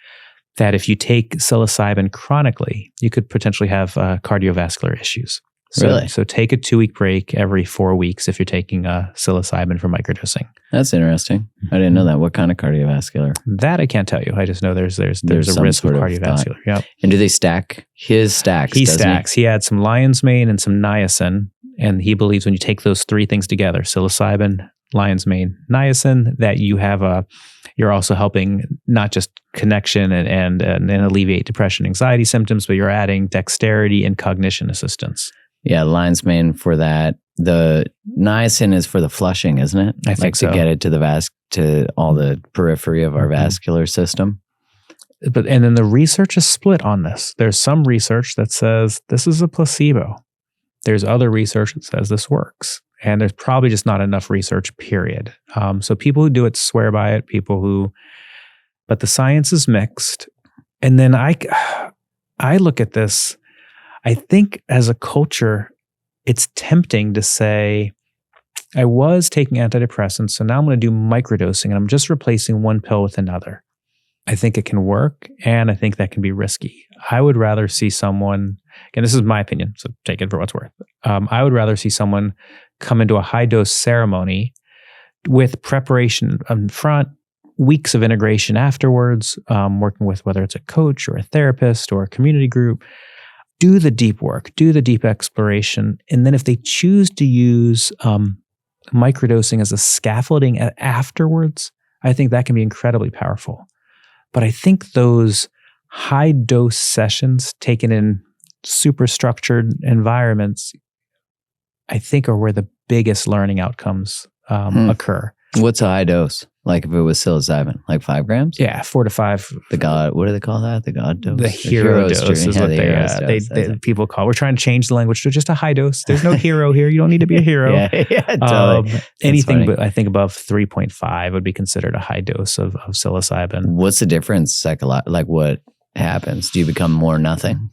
Speaker 1: that if you take psilocybin chronically, you could potentially have cardiovascular issues. So take a 2-week break every 4 weeks if you're taking psilocybin for microdosing.
Speaker 2: That's interesting. I didn't know that. What kind of cardiovascular?
Speaker 1: That I can't tell you. I just know there's a risk of cardiovascular. Yeah.
Speaker 2: And do they stack? His stacks.
Speaker 1: He stacks. He had some lion's mane and some niacin, and he believes when you take those 3 things together, psilocybin, lion's mane, niacin, that you're also helping not just connection and alleviate depression, anxiety symptoms, but you're adding dexterity and cognition assistance.
Speaker 2: Yeah, lion's mane for that. The niacin is for the flushing, isn't it?
Speaker 1: I think so.
Speaker 2: To get it to all the periphery of our vascular system.
Speaker 1: And then the research is split on this. There's some research that says this is a placebo. There's other research that says this works. And there's probably just not enough research, period. So people who do it swear by it, but the science is mixed. And then I look at this, I think as a culture, it's tempting to say, I was taking antidepressants, so now I'm going to do microdosing and I'm just replacing one pill with another. I think it can work, and I think that can be risky. I would rather see someone, again, this is my opinion, so take it for what's worth. I would rather see someone come into a high-dose ceremony with preparation up front, weeks of integration afterwards, working with whether it's a coach or a therapist or a community group. Do the deep work, do the deep exploration, and then if they choose to use microdosing as a scaffolding afterwards, I think that can be incredibly powerful. But I think those high-dose sessions taken in super structured environments, I think are where the biggest learning outcomes occur.
Speaker 2: What's a high dose? Like if it was psilocybin, like 5 grams?
Speaker 1: Yeah, 4 to 5.
Speaker 2: What do they call that? The God dose?
Speaker 1: The hero dose is what they people call. We're trying to change the language to just a high dose. There's no hero here. You don't need to be a hero.
Speaker 2: yeah, totally.
Speaker 1: Anything but I think above 3.5 would be considered a high dose of psilocybin.
Speaker 2: What's the difference like what happens? Do you become more nothing?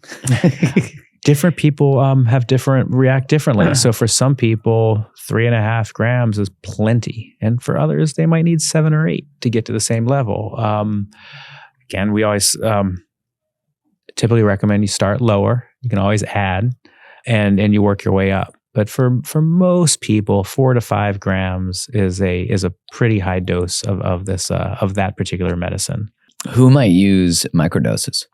Speaker 1: Different people react differently. So for some people, 3.5 grams is plenty. And for others, they might need 7 or 8 to get to the same level. Again, we always typically recommend you start lower. You can always add and you work your way up. But for most people, 4 to 5 grams is a pretty high dose of that particular medicine.
Speaker 2: Who might use microdoses?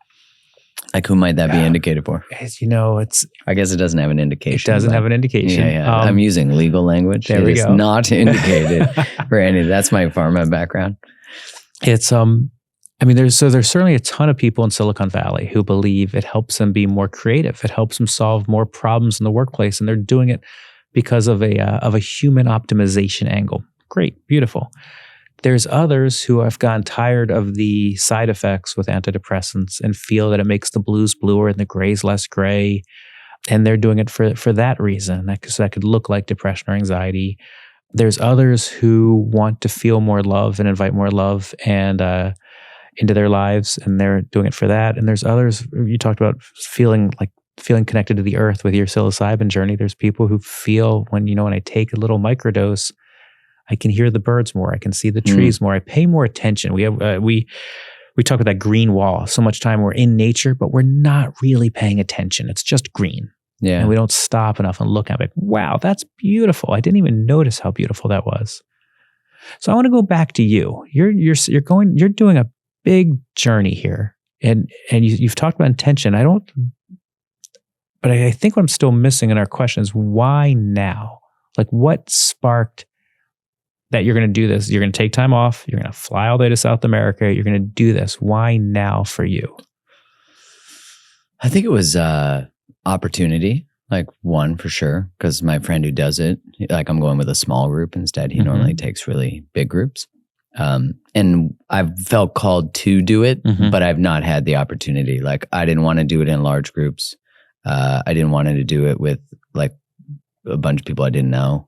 Speaker 2: Like who might that be indicated for?
Speaker 1: I
Speaker 2: guess it doesn't have an indication.
Speaker 1: It doesn't have an indication.
Speaker 2: Yeah. I'm using legal language.
Speaker 1: There we go.
Speaker 2: It's not indicated for any. That's my pharma background.
Speaker 1: It's there's certainly a ton of people in Silicon Valley who believe it helps them be more creative. It helps them solve more problems in the workplace, and they're doing it because of a human optimization angle. Great, beautiful. There's others who have gotten tired of the side effects with antidepressants and feel that it makes the blues bluer and the grays less gray. And they're doing it for that reason. That could look like depression or anxiety. There's others who want to feel more love and invite more love and into their lives, and they're doing it for that. And there's others, you talked about feeling connected to the earth with your psilocybin journey. There's people who feel when I take a little microdose, I can hear the birds more. I can see the trees more. I pay more attention. We talk about that green wall. So much time we're in nature, but we're not really paying attention. It's just green.
Speaker 2: Yeah.
Speaker 1: And we don't stop enough and look at it. Wow, that's beautiful. I didn't even notice how beautiful that was. So I want to go back to you. You're doing a big journey here. And you've talked about intention. But I think what I'm still missing in our question is why now? Like what sparked that you're going to do this? You're going to take time off. You're going to fly all the way to South America. You're going to do this. Why now for you?
Speaker 2: I think it was opportunity, like one for sure, because my friend who does it, like I'm going with a small group instead. He normally takes really big groups. And I've felt called to do it, but I've not had the opportunity. Like I didn't want to do it in large groups. I didn't want to do it with like a bunch of people I didn't know.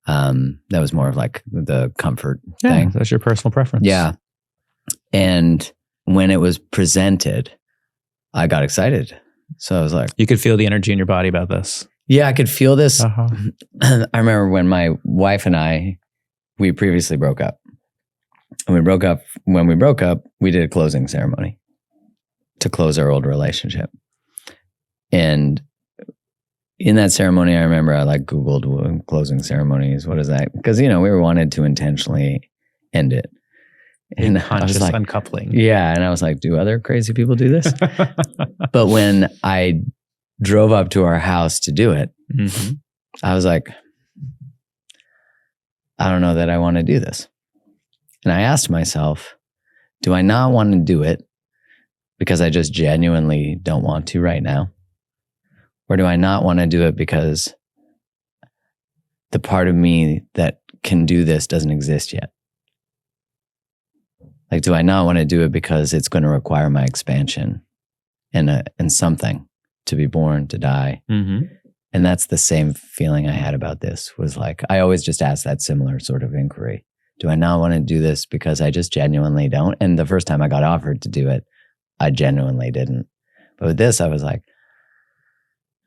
Speaker 2: That was more of like the comfort thing.
Speaker 1: That's your personal preference.
Speaker 2: Yeah. And when it was presented, I got excited. So I was like,
Speaker 1: you could feel the energy in your body about this.
Speaker 2: Yeah, I could feel this. I remember when my wife and we previously broke up. And when we broke up, we did a closing ceremony to close our old relationship. And in that ceremony, I remember I like Googled closing ceremonies. What is that? Because, we wanted to intentionally end it. And I was like,
Speaker 1: uncoupling.
Speaker 2: Yeah. And I was like, do other crazy people do this? But when I drove up to our house to do it, I was like, I don't know that I want to do this. And I asked myself, do I not want to do it because I just genuinely don't want to right now? Or do I not want to do it because the part of me that can do this doesn't exist yet? Like, do I not want to do it because it's going to require my expansion and something to be born, to die? And that's the same feeling I had about this, was like, I always just ask that similar sort of inquiry. Do I not want to do this because I just genuinely don't? And the first time I got offered to do it, I genuinely didn't. But with this, I was like,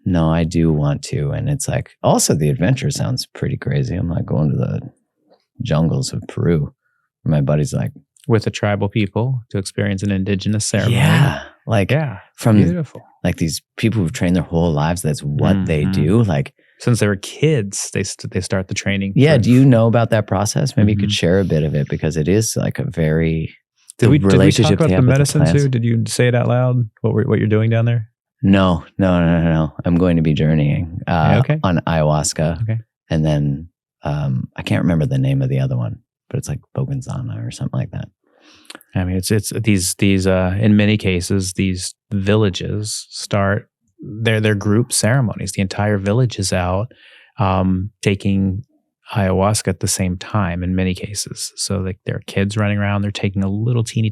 Speaker 2: no, I do want to. And it's like, also the adventure sounds pretty crazy. I'm like going to the jungles of Peru. My buddy's like,
Speaker 1: with the tribal people to experience an indigenous ceremony.
Speaker 2: Yeah. Like, from
Speaker 1: beautiful.
Speaker 2: Like these people who've trained their whole lives, that's what they do. Like,
Speaker 1: since they were kids, they start the training.
Speaker 2: Yeah. Do you know about that process? Maybe you could share a bit of it, because it is like a very
Speaker 1: Did we talk about the medicine too? Did you say it out loud? What you're doing down there?
Speaker 2: No. I'm going to be journeying on ayahuasca.
Speaker 1: Okay.
Speaker 2: And then I can't remember the name of the other one, but it's like Boganzana or something like that.
Speaker 1: I mean, it's these in many cases, these villages start their group ceremonies. The entire village is out taking ayahuasca at the same time in many cases. So like there are kids running around, they're taking a little teeny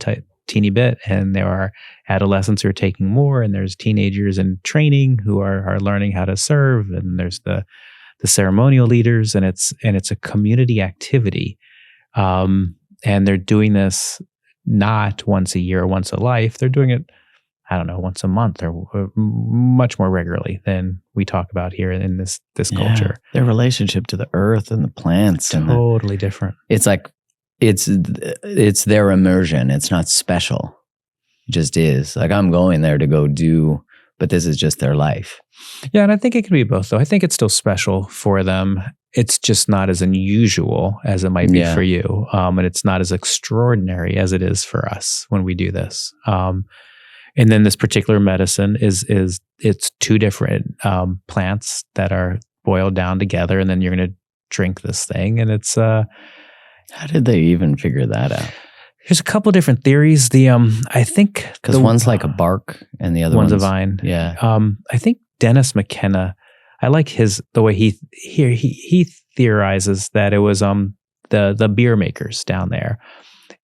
Speaker 1: bit, and there are adolescents who are taking more, and there's teenagers in training who are learning how to serve, and there's the ceremonial leaders, and it's a community activity. And they're doing this not once a year or once a life. They're doing it, I don't know, once a month or much more regularly than we talk about here in this culture.
Speaker 2: Their relationship to the earth and the plants.
Speaker 1: Totally different.
Speaker 2: It's like, it's their immersion. It's not special. It just is. Like, I'm going there to go do, but this is just their life.
Speaker 1: Yeah, and I think it can be both, though. I think it's still special for them. It's just not as unusual as it might be for you. And it's not as extraordinary as it is for us when we do this. And then this particular medicine it's two different plants that are boiled down together, and then you're going to drink this thing. And it's...
Speaker 2: How did they even figure that out?
Speaker 1: There's a couple different theories. I think...
Speaker 2: Because one's like a bark and the other one's
Speaker 1: a vine.
Speaker 2: Yeah.
Speaker 1: I think Dennis McKenna, I like the way he theorizes that it was the beer makers down there,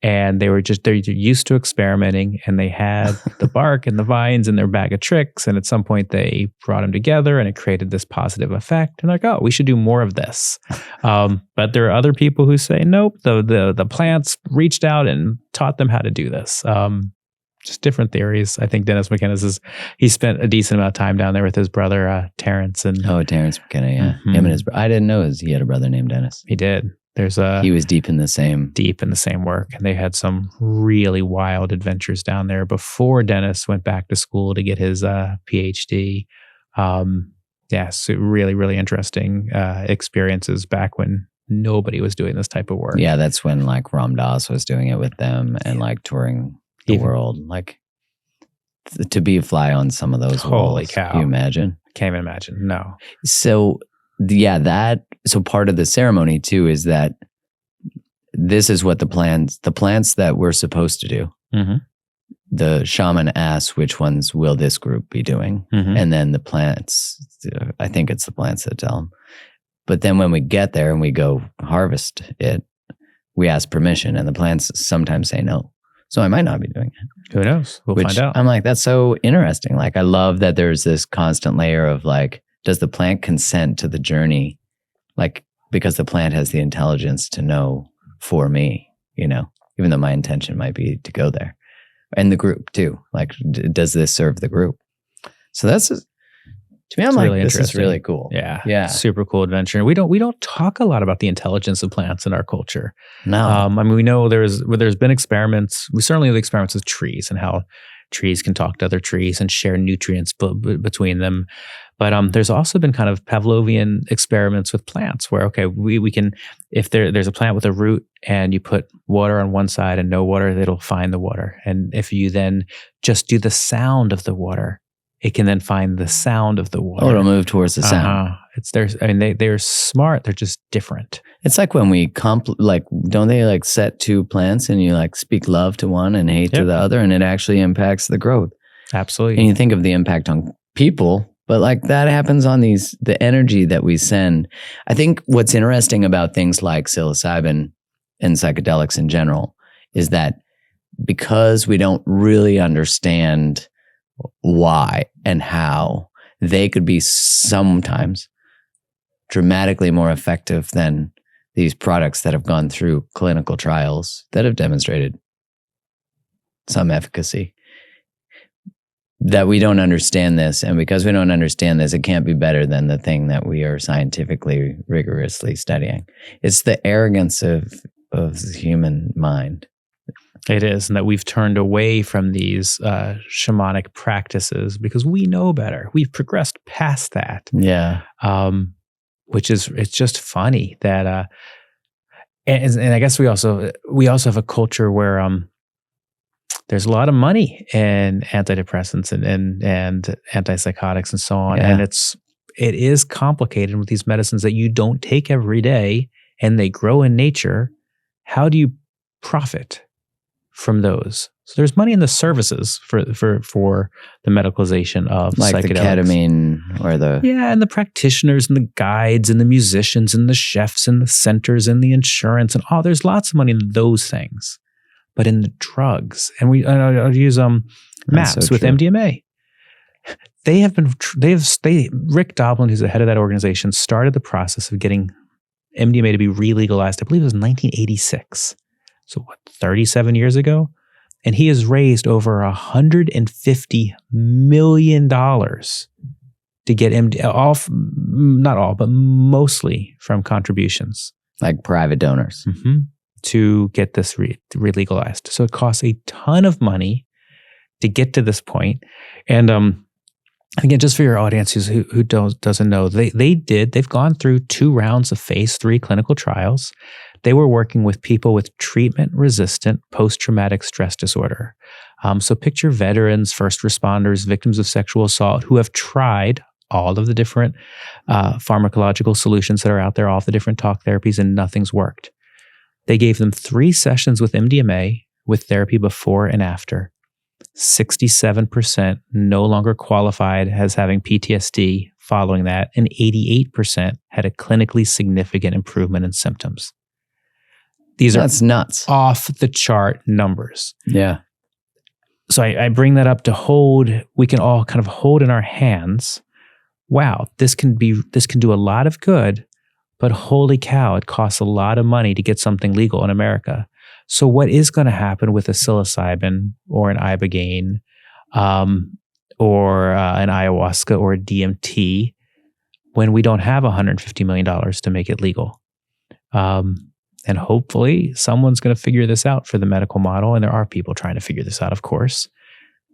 Speaker 1: and they're used to experimenting, and they had the bark and the vines in their bag of tricks, and at some point they brought them together, and it created this positive effect. And like, oh, we should do more of this. But there are other people who say nope. The plants reached out and taught them how to do this. Just different theories. I think Dennis McKenna he spent a decent amount of time down there with his brother Terrence. Terrence
Speaker 2: McKenna, yeah. Him and his I didn't know he had a brother named Dennis.
Speaker 1: He did.
Speaker 2: He was deep in the same work,
Speaker 1: and they had some really wild adventures down there before Dennis went back to school to get his PhD. So really, really interesting experiences back when nobody was doing this type of work.
Speaker 2: Yeah, that's when like Ram Dass was doing it with them and like touring the world. Like to be a fly on some of those
Speaker 1: holy
Speaker 2: walls.
Speaker 1: Cow.
Speaker 2: Can you imagine?
Speaker 1: Can't even imagine. No.
Speaker 2: So so part of the ceremony too is that this is what the plants that we're supposed to do.
Speaker 1: Mm-hmm.
Speaker 2: The shaman asks which ones will this group be doing, and then the plants. I think it's the plants that tell them. But then when we get there and we go harvest it, we ask permission, and the plants sometimes say no. So I might not be doing it.
Speaker 1: Who knows? We'll find out.
Speaker 2: I'm like, that's so interesting. Like, I love that there's this constant layer of like, does the plant consent to the journey? Like, because the plant has the intelligence to know for me, even though my intention might be to go there. And the group too. Like, does this serve the group? So that's, to me, I'm like, really this is really cool.
Speaker 1: Yeah. Super cool adventure. And we don't talk a lot about the intelligence of plants in our culture.
Speaker 2: No.
Speaker 1: I mean, we know there's been experiments. We certainly have experiments with trees and how trees can talk to other trees and share nutrients between them. But there's also been kind of Pavlovian experiments with plants where, okay, we can, if there's a plant with a root and you put water on one side and no water, it'll find the water. And if you then just do the sound of the water, it can then find the sound of the water.
Speaker 2: Oh, it'll move towards the sound.
Speaker 1: They're smart. They're just different.
Speaker 2: It's like when we don't they like set two plants and you like speak love to one and hate to the other, and it actually impacts the growth.
Speaker 1: Absolutely.
Speaker 2: And you think of the impact on people, but like that happens on the energy that we send. I think what's interesting about things like psilocybin and psychedelics in general is that because we don't really understand why and how, they could be sometimes dramatically more effective than these products that have gone through clinical trials that have demonstrated some efficacy. That we don't understand this, and because we don't understand this, it can't be better than the thing that we are scientifically rigorously studying. It's the arrogance of the human mind.
Speaker 1: It is, and that we've turned away from these shamanic practices because we know better. We've progressed past that.
Speaker 2: Yeah.
Speaker 1: It's just funny that, and I guess we also have a culture where there's a lot of money in antidepressants and antipsychotics and so on, and it is complicated with these medicines that you don't take every day, and they grow in nature. How do you profit from those? So there's money in the services for the medicalization of
Speaker 2: like
Speaker 1: psychedelics.
Speaker 2: The ketamine or
Speaker 1: and the practitioners and the guides and the musicians and the chefs and the centers and the insurance and all. There's lots of money in those things, but in the drugs, and I'll use MAPS with MDMA. Rick Doblin, who's the head of that organization, started the process of getting MDMA to be re-legalized. I believe it was 1986. So 37 years ago? And he has raised over $150 million to get not all, but mostly from contributions.
Speaker 2: Like private donors.
Speaker 1: Mm-hmm. To get this re-legalized. So it costs a ton of money to get to this point. And again, just for your audience who doesn't know, they've gone through 2 rounds of phase 3 clinical trials. They were working with people with treatment-resistant post-traumatic stress disorder. So picture veterans, first responders, victims of sexual assault who have tried all of the different pharmacological solutions that are out there, all of the different talk therapies, and nothing's worked. They gave them 3 sessions with MDMA with therapy before and after. 67% no longer qualified as having PTSD following that, and 88% had a clinically significant improvement in symptoms. That's nuts. Off the chart numbers.
Speaker 2: Yeah.
Speaker 1: So I bring that up to we can all kind of hold in our hands, wow, this can do a lot of good, but holy cow, it costs a lot of money to get something legal in America. So what is going to happen with a psilocybin or an ibogaine or an ayahuasca or a DMT when we don't have $150 million to make it legal? And hopefully someone's going to figure this out for the medical model. And there are people trying to figure this out, of course.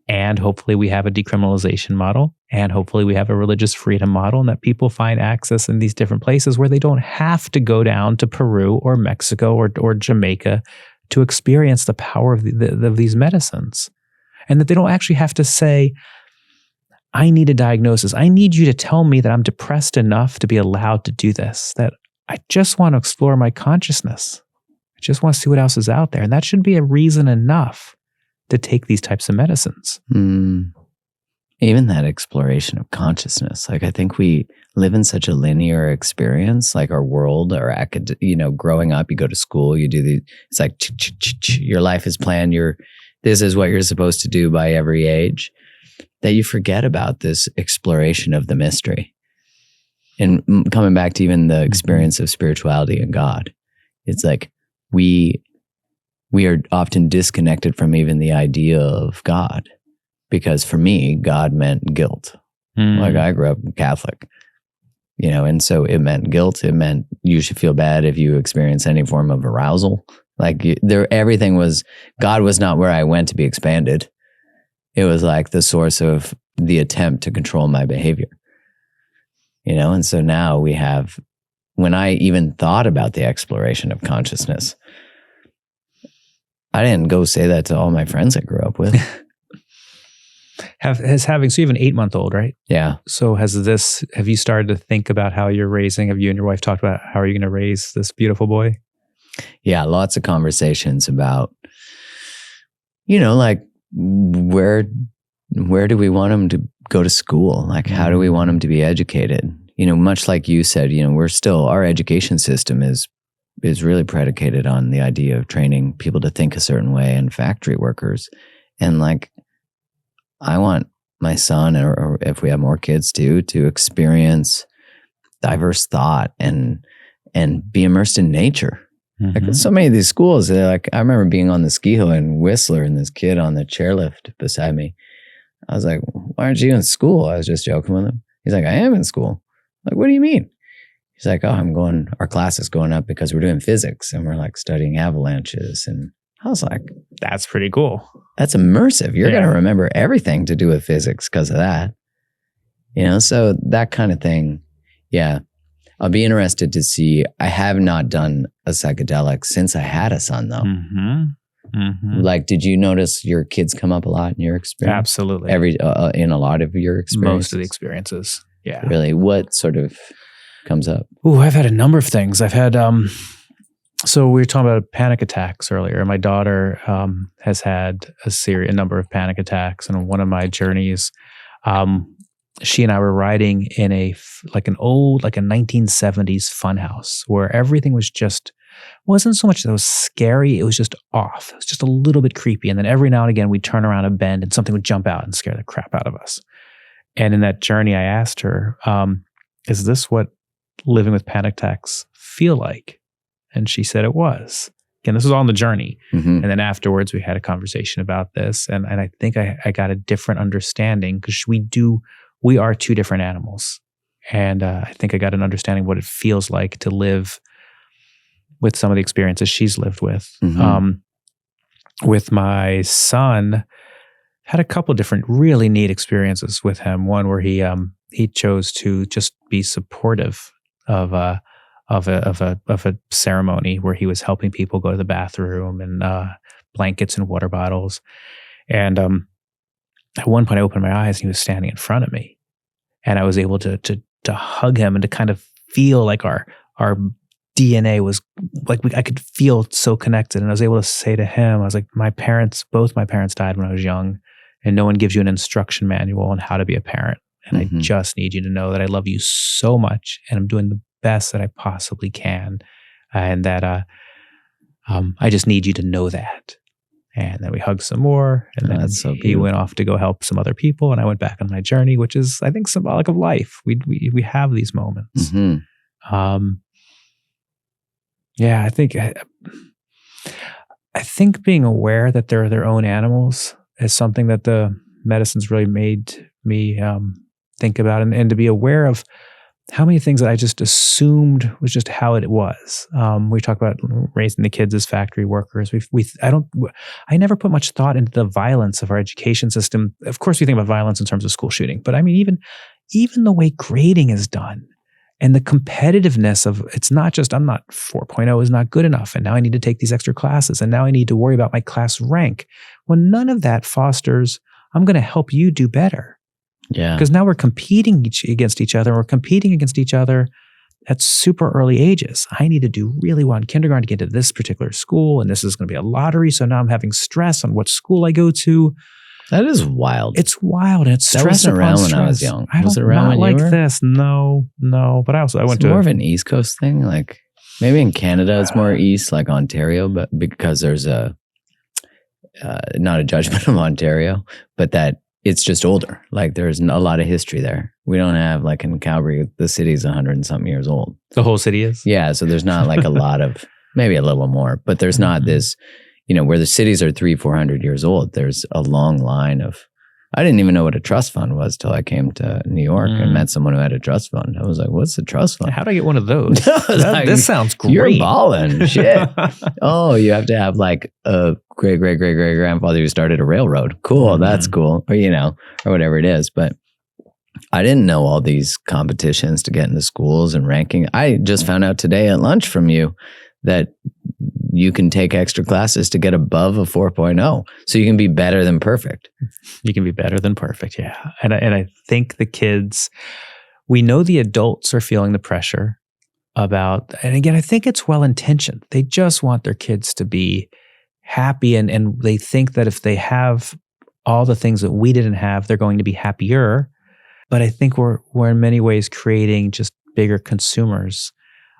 Speaker 1: And hopefully we have a decriminalization model. And hopefully we have a religious freedom model, and that people find access in these different places where they don't have to go down to Peru or Mexico or Jamaica to experience the power of these medicines. And that they don't actually have to say, I need a diagnosis. I need you to tell me that I'm depressed enough to be allowed to do this, that I just want to explore my consciousness. I just want to see what else is out there. And that should be a reason enough to take these types of medicines.
Speaker 2: Even that exploration of consciousness. Like, I think we live in such a linear experience, like our world, growing up, you go to school, you do it's like, your life is planned. This is what you're supposed to do by every age, that you forget about this exploration of the mystery. And coming back to even the experience of spirituality and God, it's like we are often disconnected from even the idea of God. Because for me, God meant guilt. Like, I grew up Catholic, and so it meant guilt. It meant you should feel bad if you experience any form of arousal. Like, God was not where I went to be expanded. It was like the source of the attempt to control my behavior. And so now we have, when I even thought about the exploration of consciousness, I didn't go say that to all my friends I grew up with.
Speaker 1: So you have an 8-month-old, right?
Speaker 2: Yeah.
Speaker 1: So have you started to think about how you're raising? Have you and your wife talked about how are you going to raise this beautiful boy?
Speaker 2: Yeah, lots of conversations about, like where do we want him to go to school? Like, how do we want him to be educated? Much like you said, our education system is really predicated on the idea of training people to think a certain way and factory workers. And like, I want my son, or if we have more kids too, to experience diverse thought and be immersed in nature.
Speaker 1: Mm-hmm.
Speaker 2: Like so many of these schools, they're like, I remember being on the ski hill in Whistler and this kid on the chairlift beside me. I was like, why aren't you in school? I was just joking with him. He's like, I am in school. I'm like, what do you mean? He's like, our class is going up because we're doing physics and we're like studying avalanches. And I was like,
Speaker 1: that's pretty cool.
Speaker 2: That's immersive. You're going to remember everything to do with physics because of that. So that kind of thing. Yeah. I'll be interested to see. I have not done a psychedelic since I had a son, though.
Speaker 1: Mm-hmm. Mm-hmm.
Speaker 2: Like, did you notice your kids come up a lot in your experience?
Speaker 1: Absolutely.
Speaker 2: In a lot of your experiences?
Speaker 1: Most of the experiences. Yeah.
Speaker 2: Really? What sort of comes up?
Speaker 1: Oh, I've had a number of things. I've had, so we were talking about panic attacks earlier. My daughter has had a number of panic attacks. And on one of my journeys, she and I were riding in a 1970s funhouse where everything wasn't so much that it was scary, it was just off. It was just a little bit creepy. And then every now and again, we'd turn around a bend and something would jump out and scare the crap out of us. And in that journey, I asked her, is this what living with panic attacks feel like? And she said it was. Again, this was all on the journey.
Speaker 2: Mm-hmm.
Speaker 1: And then afterwards, we had a conversation about this. And I think I got a different understanding because we are two different animals. And I think I got an understanding of what it feels like to live with some of the experiences she's lived with.
Speaker 2: Mm-hmm.
Speaker 1: With my son, had a couple different really neat experiences with him. One where he chose to just be supportive of a ceremony where he was helping people go to the bathroom and blankets and water bottles. And at one point I opened my eyes and he was standing in front of me. And I was able to hug him and to kind of feel like our DNA was like, I could feel so connected. And I was able to say to him, I was like, both my parents died when I was young, and no one gives you an instruction manual on how to be a parent. And I just need you to know that I love you so much and I'm doing the best that I possibly can. And that I just need you to know that. And then we hugged some more. And then he went off to go help some other people. And I went back on my journey, which is, I think, symbolic of life. We have these moments.
Speaker 2: Mm-hmm.
Speaker 1: Yeah, I think being aware that they're their own animals is something that the medicine's really made me think about, and to be aware of how many things that I just assumed was just how it was. We talk about raising the kids as factory workers. I never put much thought into the violence of our education system. Of course, we think about violence in terms of school shooting, but I mean, even the way grading is done and the competitiveness of, it's not just, I'm not 4.0 is not good enough. And now I need to take these extra classes. And now I need to worry about my class rank. When none of that fosters, I'm going to help you do better.
Speaker 2: Yeah.
Speaker 1: Because now we're competing against each other. We're competing against each other at super early ages. I need to do really well in kindergarten to get to this particular school, and this is going to be a lottery. So now I'm having stress on what school I go to.
Speaker 2: That is wild.
Speaker 1: It's wild. And it's
Speaker 2: that
Speaker 1: stress
Speaker 2: wasn't around
Speaker 1: stress.
Speaker 2: When I was young.
Speaker 1: Was it around when you were? This? No. But I went to
Speaker 2: more of an East Coast thing. Like maybe in Canada it's more East, like Ontario, but because there's not a judgment of Ontario, but that it's just older. Like there's a lot of history there. We don't have, like in Calgary, the city's 100 and something years old.
Speaker 1: The whole city is?
Speaker 2: Yeah. So there's not like a lot of, maybe a little more, but there's not this, where the cities are 300-400 years old. There's a long line of, I didn't even know what a trust fund was till I came to New York and met someone who had a trust fund. I was like, what's a trust fund?
Speaker 1: How do I get one of those?
Speaker 2: This
Speaker 1: sounds great.
Speaker 2: You're balling. Shit. Oh, you have to have like a great-great-great-great-grandfather who started a railroad. Cool. That's cool. Or, or whatever it is. But I didn't know all these competitions to get into schools and ranking. I just found out today at lunch from you that you can take extra classes to get above a 4.0. So you can be better than perfect.
Speaker 1: You can be better than perfect. Yeah. And I think the kids, we know the adults are feeling the pressure about, and again, I think it's well-intentioned. They just want their kids to be happy, and they think that if they have all the things that we didn't have, they're going to be happier. But I think we're in many ways creating just bigger consumers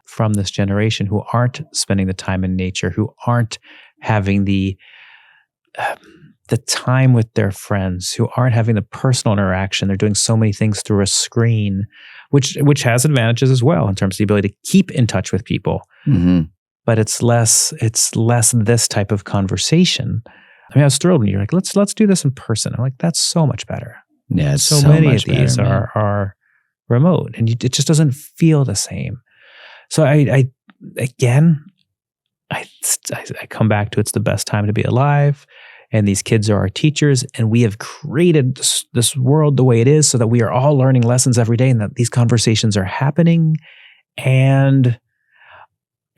Speaker 1: from this generation who aren't spending the time in nature, who aren't having the time with their friends, who aren't having the personal interaction. They're doing so many things through a screen, which has advantages as well in terms of the ability to keep in touch with people.
Speaker 2: Mm-hmm.
Speaker 1: But it's less this type of conversation. I mean, I was thrilled when you're like, let's do this in person. I'm like, that's so much better.
Speaker 2: Yeah, it's
Speaker 1: so many of these are remote, and it just doesn't feel the same. So I come back to, it's the best time to be alive, and these kids are our teachers, and we have created this world the way it is so that we are all learning lessons every day, and that these conversations are happening, and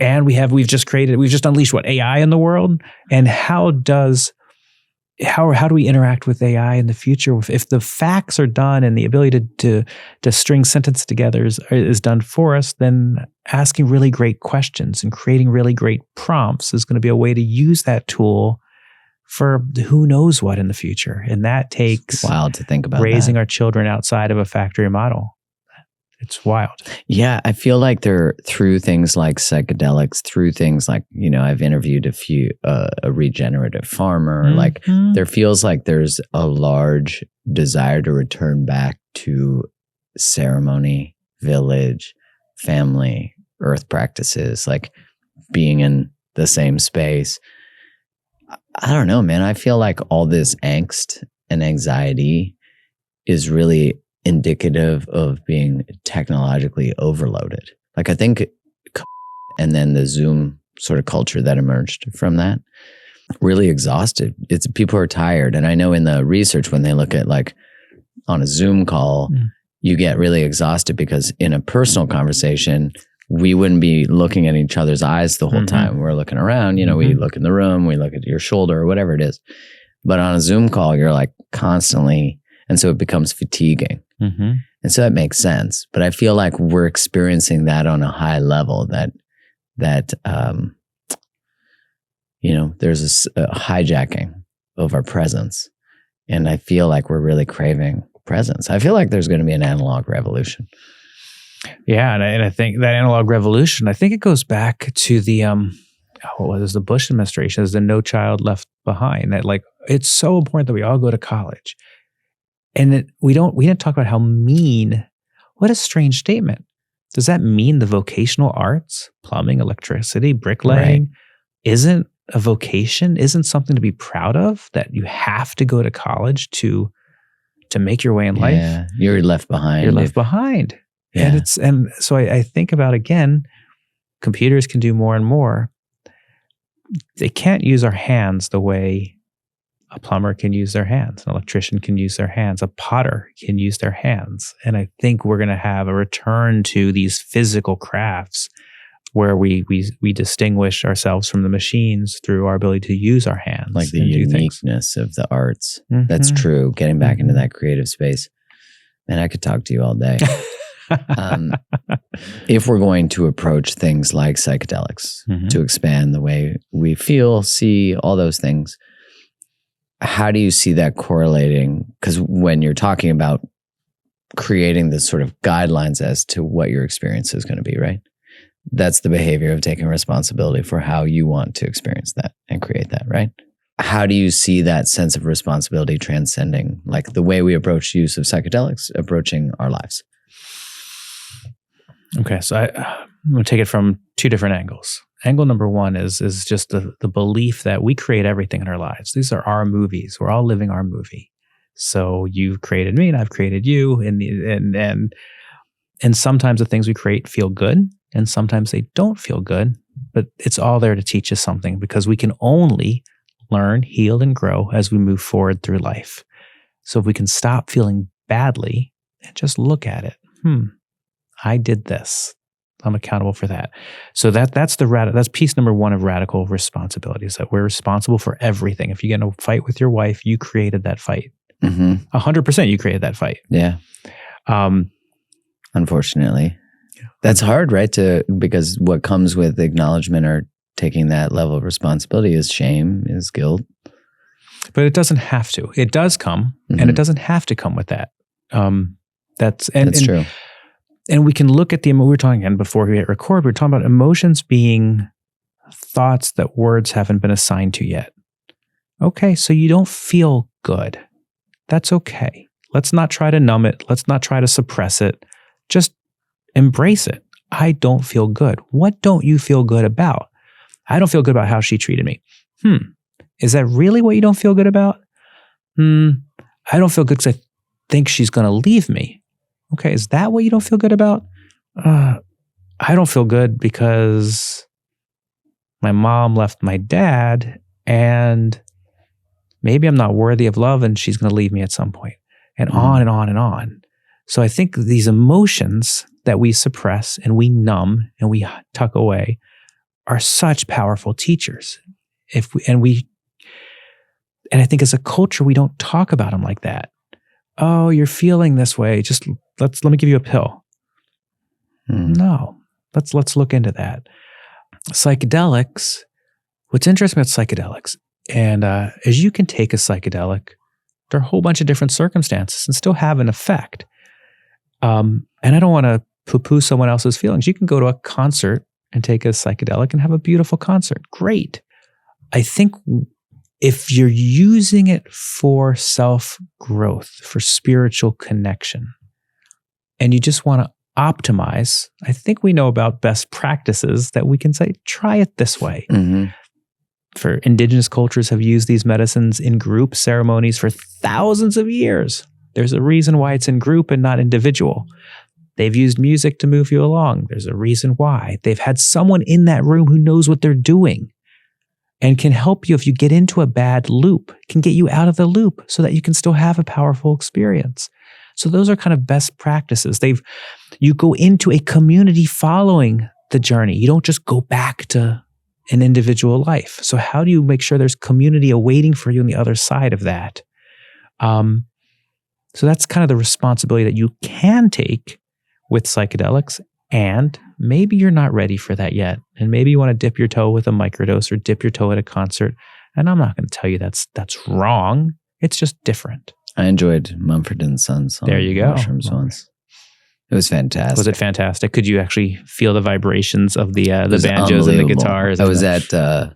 Speaker 1: we've just unleashed AI in the world, and how do we interact with AI in the future? If the facts are done and the ability to string sentences together is done for us, then asking really great questions and creating really great prompts is going to be a way to use that tool for who knows what in the future. And that takes
Speaker 2: it's wild to think about
Speaker 1: raising our children outside of a factory model. It's wild.
Speaker 2: Yeah, I feel like they're through things like psychedelics, through things like, I've interviewed a regenerative farmer.
Speaker 1: Mm-hmm.
Speaker 2: Like there feels like there's a large desire to return back to ceremony, village, family, earth practices, like being in the same space. I don't know, man. I feel like all this angst and anxiety is really indicative of being technologically overloaded. Like I think, and then the Zoom sort of culture that emerged from that, really exhausted. It's people are tired. And I know in the research, when they look at like on a Zoom call, you get really exhausted because in a personal conversation, we wouldn't be looking at each other's eyes the whole time. We're looking around, we look in the room, we look at your shoulder or whatever it is. But on a Zoom call, you're like constantly, and so it becomes fatiguing.
Speaker 1: Mm-hmm.
Speaker 2: And so that makes sense. But I feel like we're experiencing that on a high level, that there's a hijacking of our presence. And I feel like we're really craving presence. I feel like there's going to be an analog revolution.
Speaker 1: Yeah, and I think that analog revolution, I think it goes back to the the Bush administration, as the No Child Left Behind. That like it's so important that we all go to college. And we didn't talk about how mean, what a strange statement. Does that mean the vocational arts, plumbing, electricity, bricklaying, isn't a vocation, isn't something to be proud of, that you have to go to college to make your way in life?
Speaker 2: Yeah, you're left behind.
Speaker 1: You're left behind.
Speaker 2: Yeah.
Speaker 1: And so I think about, again, computers can do more and more. They can't use our hands the way a plumber can use their hands, an electrician can use their hands, a potter can use their hands. And I think we're going to have a return to these physical crafts where we distinguish ourselves from the machines through our ability to use our hands.
Speaker 2: Like the uniqueness of the arts.
Speaker 1: Mm-hmm.
Speaker 2: That's true. Getting back into that creative space. And I could talk to you all day. If we're going to approach things like psychedelics to expand the way we feel, see, all those things, how do you see that correlating? Because when you're talking about creating this sort of guidelines as to what your experience is going to be, right? That's the behavior of taking responsibility for how you want to experience that and create that, right? How do you see that sense of responsibility transcending, like the way we approach use of psychedelics, approaching our lives?
Speaker 1: Okay, so I'm going to take it from two different angles. Angle number one is just the belief that we create everything in our lives. These are our movies. We're all living our movie. So you've created me and I've created you. And sometimes the things we create feel good and sometimes they don't feel good, but it's all there to teach us something, because we can only learn, heal, and grow as we move forward through life. So if we can stop feeling badly and just look at it. I did this. I'm accountable for that. So that's piece number one of radical responsibility, is that we're responsible for everything. If you get in a fight with your wife, you created that fight. 100% you created that fight.
Speaker 2: Yeah. Unfortunately. That's hard, right? Because what comes with acknowledgement or taking that level of responsibility is shame, is guilt.
Speaker 1: But it doesn't have to. It does come, and it doesn't have to come with that. That's true. And we can look at we were talking again before we hit record, we were talking about emotions being thoughts that words haven't been assigned to yet. Okay, so you don't feel good. That's okay. Let's not try to numb it. Let's not try to suppress it. Just embrace it. I don't feel good. What don't you feel good about? I don't feel good about how she treated me. Is that really what you don't feel good about? I don't feel good because I think she's going to leave me. Okay, is that what you don't feel good about? I don't feel good because my mom left my dad, and maybe I'm not worthy of love and she's going to leave me at some point. And on and on and on. So I think these emotions that we suppress and we numb and we tuck away are such powerful teachers. And I think as a culture, we don't talk about them like that. Oh, you're feeling this way. Just let me give you a pill. No, let's look into that. Psychedelics. What's interesting about psychedelics, and is you can take a psychedelic, there are a whole bunch of different circumstances, and still have an effect. And I don't want to poo-poo someone else's feelings. You can go to a concert and take a psychedelic and have a beautiful concert. Great. I think if you're using it for self-growth, for spiritual connection, and you just want to optimize, I think we know about best practices that we can say, try it this way. For indigenous cultures have used these medicines in group ceremonies for thousands of years. There's a reason why it's in group and not individual. They've used music to move you along. There's a reason why. They've had someone in that room who knows what they're doing and can help you if you get into a bad loop, can get you out of the loop so that you can still have a powerful experience. So those are kind of best practices. You go into a community following the journey. You don't just go back to an individual life. So how do you make sure there's community awaiting for you on the other side of that? So that's kind of the responsibility that you can take with psychedelics. And maybe you're not ready for that yet. And maybe you want to dip your toe with a microdose or dip your toe at a concert. And I'm not going to tell you that's wrong. It's just different.
Speaker 2: I enjoyed Mumford & Sons on
Speaker 1: there you go.
Speaker 2: Mushrooms once. It was fantastic.
Speaker 1: Was it fantastic? Could you actually feel the vibrations of the banjos and the guitars?
Speaker 2: I was at the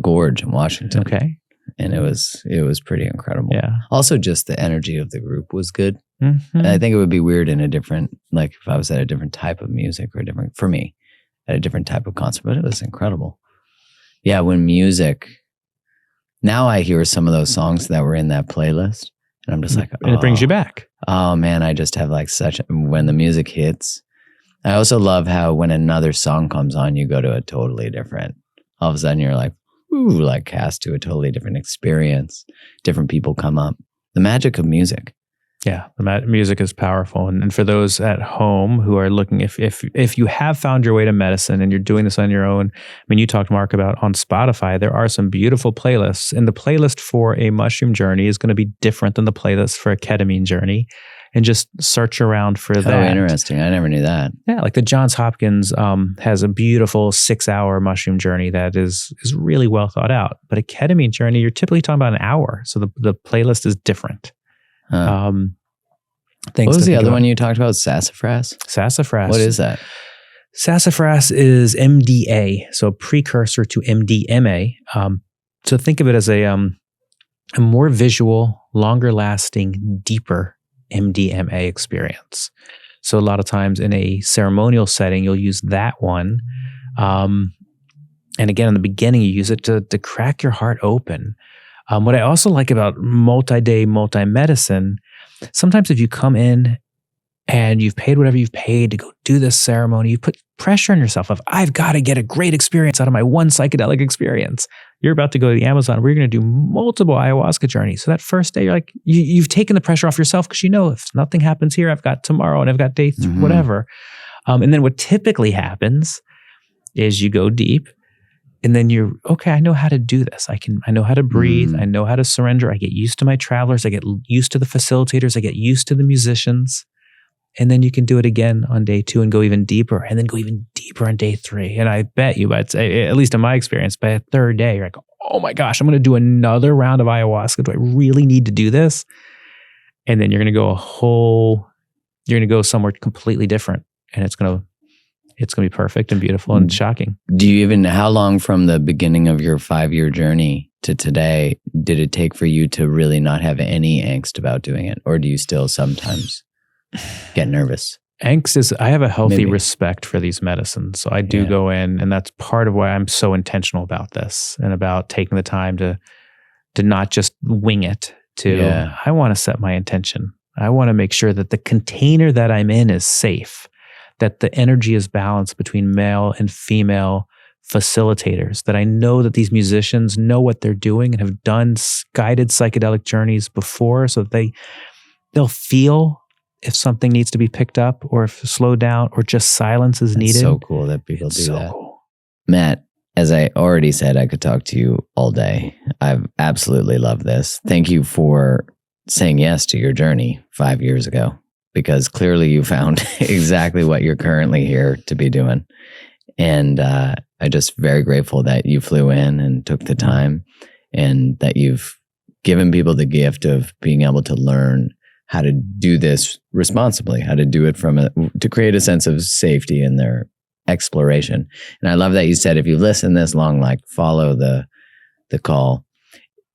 Speaker 2: Gorge in Washington.
Speaker 1: Okay.
Speaker 2: And it was pretty incredible.
Speaker 1: Yeah.
Speaker 2: Also, just the energy of the group was good.
Speaker 1: Mm-hmm.
Speaker 2: And I think it would be weird in a different, like if I was at a different type of music or for me, at a different type of concert, but it was incredible. Yeah, when music, now I hear some of those songs that were in that playlist and I'm just like,
Speaker 1: and it brings you back.
Speaker 2: Oh man, I just have like when the music hits. I also love how when another song comes on, you go to a totally different, all of a sudden you're like, ooh, like cast to a totally different experience. Different people come up. The magic of music.
Speaker 1: Yeah, the music is powerful. And for those at home who are looking, if you have found your way to medicine and you're doing this on your own, I mean, you talked, Mark, about on Spotify, there are some beautiful playlists. And the playlist for a mushroom journey is going to be different than the playlist for a ketamine journey. And just search around for that.
Speaker 2: Oh, interesting. I never knew that.
Speaker 1: Yeah, like the Johns Hopkins has a beautiful 6-hour mushroom journey that is really well thought out. But a ketamine journey, you're typically talking about an hour. So the playlist is different.
Speaker 2: Huh. What was the other one you talked about? Sassafras?
Speaker 1: Sassafras.
Speaker 2: What is that?
Speaker 1: Sassafras is MDA, so a precursor to MDMA. So think of it as a more visual, longer lasting, deeper MDMA experience. So a lot of times in a ceremonial setting, you'll use that one. And again, in the beginning, you use it to crack your heart open. What I also like about multi-day, multi-medicine, sometimes if you come in and you've paid whatever you've paid to go do this ceremony. You put pressure on yourself of, I've got to get a great experience out of my one psychedelic experience. You're about to go to the Amazon. We're going to do multiple ayahuasca journeys. So that first day, you're like, you've taken the pressure off yourself because you know if nothing happens here, I've got tomorrow and I've got day three, whatever. And then what typically happens is you go deep and then you're, okay, I know how to do this. I know how to breathe. I know how to surrender. I get used to my travelers. I get used to the facilitators. I get used to the musicians. And then you can do it again on day 2 and go even deeper, and then go even deeper on day 3. And I bet you, at least in my experience, by a third day, you're like, oh my gosh, I'm going to do another round of ayahuasca. Do I really need to do this? And then you're going to go somewhere completely different. And it's going to be perfect and beautiful and shocking.
Speaker 2: How long from the beginning of your 5-year journey to today did it take for you to really not have any angst about doing it? Or do you still sometimes get nervous?
Speaker 1: Angst is, I have a healthy respect for these medicines. So I do go in, and that's part of why I'm so intentional about this and about taking the time to not just wing it, I want to set my intention. I want to make sure that the container that I'm in is safe, that the energy is balanced between male and female facilitators, that I know that these musicians know what they're doing and have done guided psychedelic journeys before, so that they'll feel if something needs to be picked up or if slowed down or just silence is needed.
Speaker 2: It's so cool that people do that. Cool. Matt, as I already said, I could talk to you all day. I've absolutely loved this. Thank you for saying yes to your journey 5 years ago, because clearly you found exactly what you're currently here to be doing. And I'm just very grateful that you flew in and took the time, and that you've given people the gift of being able to learn how to do this responsibly, how to do it to create a sense of safety in their exploration. And I love that you said, if you listen this long, like, follow the call.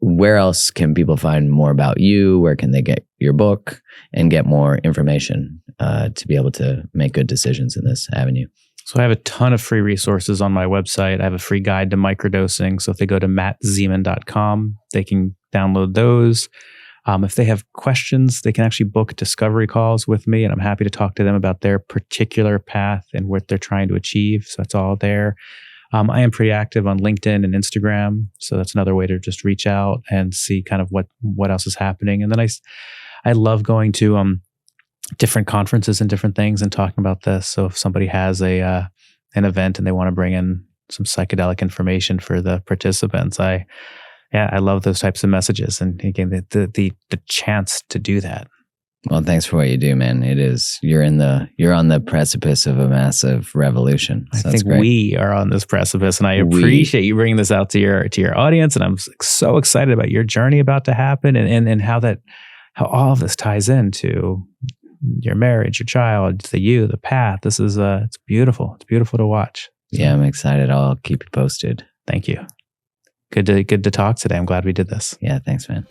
Speaker 2: Where else can people find more about you? Where can they get your book and get more information to be able to make good decisions in this avenue?
Speaker 1: So I have a ton of free resources on my website. I have a free guide to microdosing. So if they go to mattzemon.com, they can download those. If they have questions, they can actually book discovery calls with me, and I'm happy to talk to them about their particular path and what they're trying to achieve. So that's all there. I am pretty active on LinkedIn and Instagram. So that's another way to just reach out and see kind of what else is happening. And then I love going to different conferences and different things and talking about this. So if somebody has an event and they want to bring in some psychedelic information for the participants, I love those types of messages, and again, the chance to do that.
Speaker 2: Well, thanks for what you do, man. You're on the precipice of a massive revolution. So
Speaker 1: I think we are on this precipice, and I appreciate you bringing this out to your audience. And I'm so excited about your journey about to happen, and how all of this ties into your marriage, your child, the path. This is it's beautiful. It's beautiful to watch. So,
Speaker 2: yeah, I'm excited. I'll keep you posted.
Speaker 1: Thank you. Good to talk today. I'm glad we did this.
Speaker 2: Yeah, thanks, man.